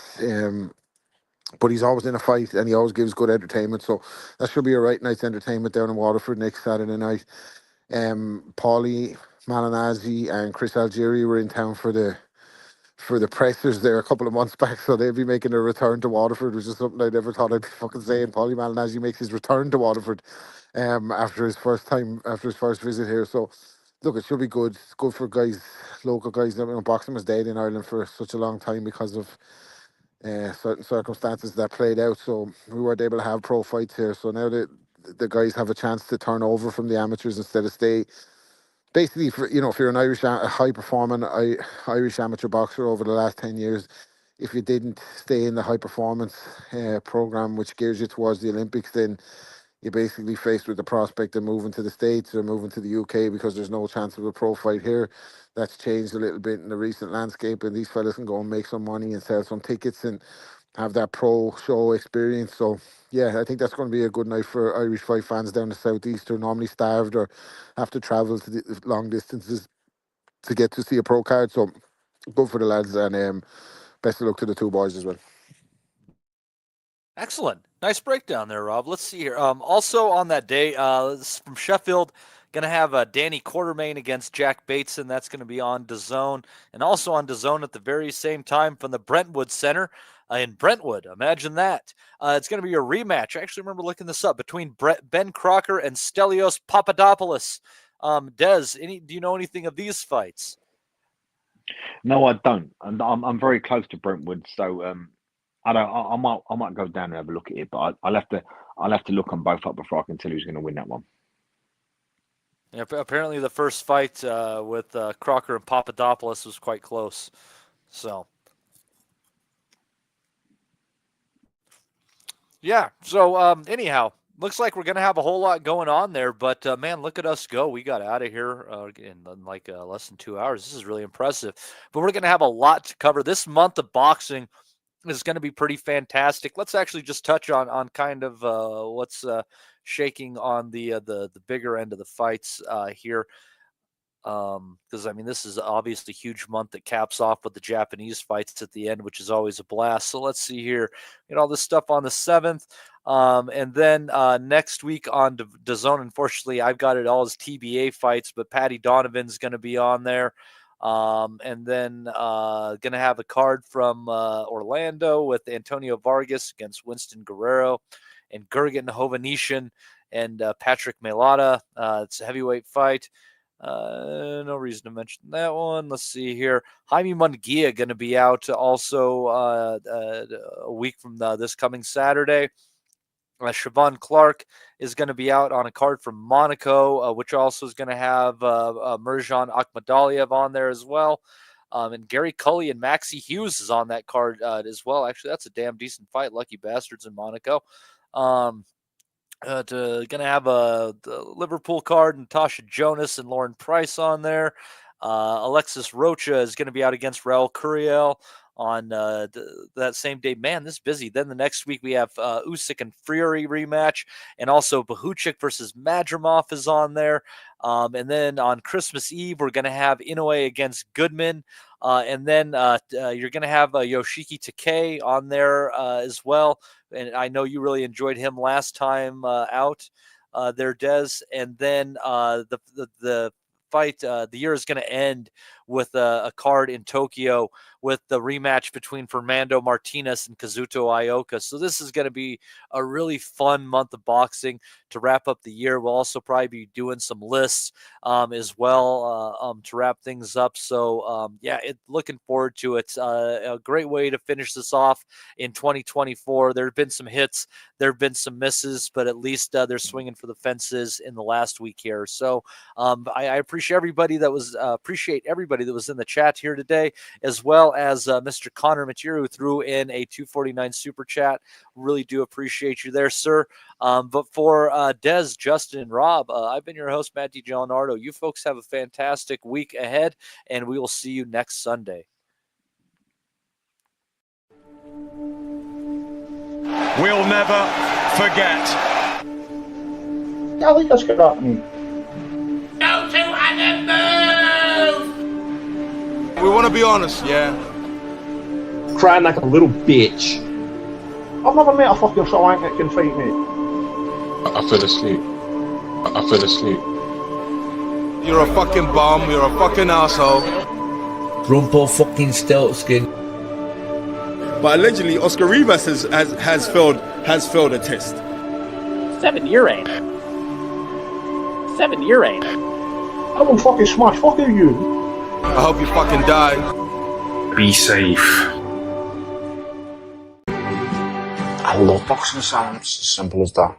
But he's always in a fight and he always gives good entertainment. So that should be a right night's entertainment down in Waterford next Saturday night. Paulie Malignaggi and Chris Algieri were in town for the pressers there a couple of months back, so they'll be making a return to Waterford, which is something I never thought I'd be fucking saying. Paulie Malignaggi makes his return to Waterford after his first visit here. So look, it should be good. It's good for guys, local guys. Boxing was dead in Ireland for such a long time because of certain circumstances that played out. So we weren't able to have pro fights here. So now that the guys have a chance to turn over from the amateurs instead of stay. Basically, if you're an high performing Irish amateur boxer over the last 10 years, if you didn't stay in the high performance program, which gears you towards the Olympics, then you're basically faced with the prospect of moving to the States or moving to the UK because there's no chance of a pro fight here. That's changed a little bit in the recent landscape, and these fellas can go and make some money and sell some tickets and have that pro show experience. So yeah, I think that's going to be a good night for Irish fight fans down the southeast who are normally starved or have to travel to the long distances to get to see a pro card. So good for the lads, and best of luck to the 2 boys as well. Excellent. Nice breakdown there, Rob. Let's see here. Also on that day, from Sheffield, going to have Danny Quartermain against Jack Bateson. That's going to be on DAZN. And also on DAZN at the very same time from the Brentwood Center in Brentwood. Imagine that. It's going to be a rematch. I actually remember looking this up between Ben Crocker and Stelios Papadopoulos. Des, do you know anything of these fights? No, I don't. And I'm very close to Brentwood, so I might go down and have a look at it, but I'll have to look on both up before I can tell who's going to win that one. Yeah, apparently the first fight with Crocker and Papadopoulos was quite close. So yeah. So anyhow, looks like we're going to have a whole lot going on there, but man, look at us go. We got out of here in like less than 2 hours. This is really impressive, but we're going to have a lot to cover this month of boxing. Is going to be pretty fantastic. Let's actually just touch on kind of what's shaking on the bigger end of the fights here. Because I mean, this is obviously a huge month that caps off with the Japanese fights at the end, which is always a blast. So let's see here. Get all this stuff on the 7th. And then next week on DAZN, unfortunately, I've got it all as TBA fights, but Patty Donovan's going to be on there. And then going to have a card from Orlando with Antonio Vargas against Winston Guerrero and Gergen Hovanesian and Patrick Melata. It's a heavyweight fight. No reason to mention that one. Let's see here. Jaime Munguia going to be out also a week from this coming Saturday. Siobhan Clark is going to be out on a card from Monaco, which also is going to have Mirjan Akhmadaliev on there as well. And Gary Cully and Maxie Hughes is on that card as well. Actually, that's a damn decent fight. Lucky bastards in Monaco. Going to have the Liverpool card, Natasha Jonas and Lauren Price on there. Alexis Rocha is going to be out against Raul Curiel on that same day. Man, this is busy. Then the next week we have Usyk and Fury rematch, and also Bahuchik versus Madrimov is on there. And then on Christmas Eve, we're going to have Inoue against Goodman. And then you're going to have Yoshiki Takei on there as well. And I know you really enjoyed him last time out there, Des. And then the fight, the year is going to end with a card in Tokyo with the rematch between Fernando Martinez and Kazuto Ioka. So this is going to be a really fun month of boxing to wrap up the year. We'll also probably be doing some lists as well to wrap things up. So yeah, looking forward to it. A great way to finish this off in 2024. There have been some hits, there have been some misses, but at least they're swinging for the fences in the last week here. So I appreciate everybody that was in the chat here today, as well as Mr. Connor Matiru, who threw in a 249 super chat. Really do appreciate you there, sir. But for Des, Justin, and Rob, I've been your host, Matt DiGianardo. You folks have a fantastic week ahead, and we will see you next Sunday. We'll never forget. Ja, dat is gedaan. Go to and move! we want to be honest, yeah? Crying like a little bitch. I've never met a fucking wank that can fight me. I fell asleep. I fell asleep. You're a fucking bum, you're a fucking asshole. Rumpo fucking Steltskin. But allegedly, Oscar Rivas has failed a test. 7-year aim. 7-year aim. I will fucking smash fucking you. I hope you fucking die. Be safe. I love boxing sounds, simple as that.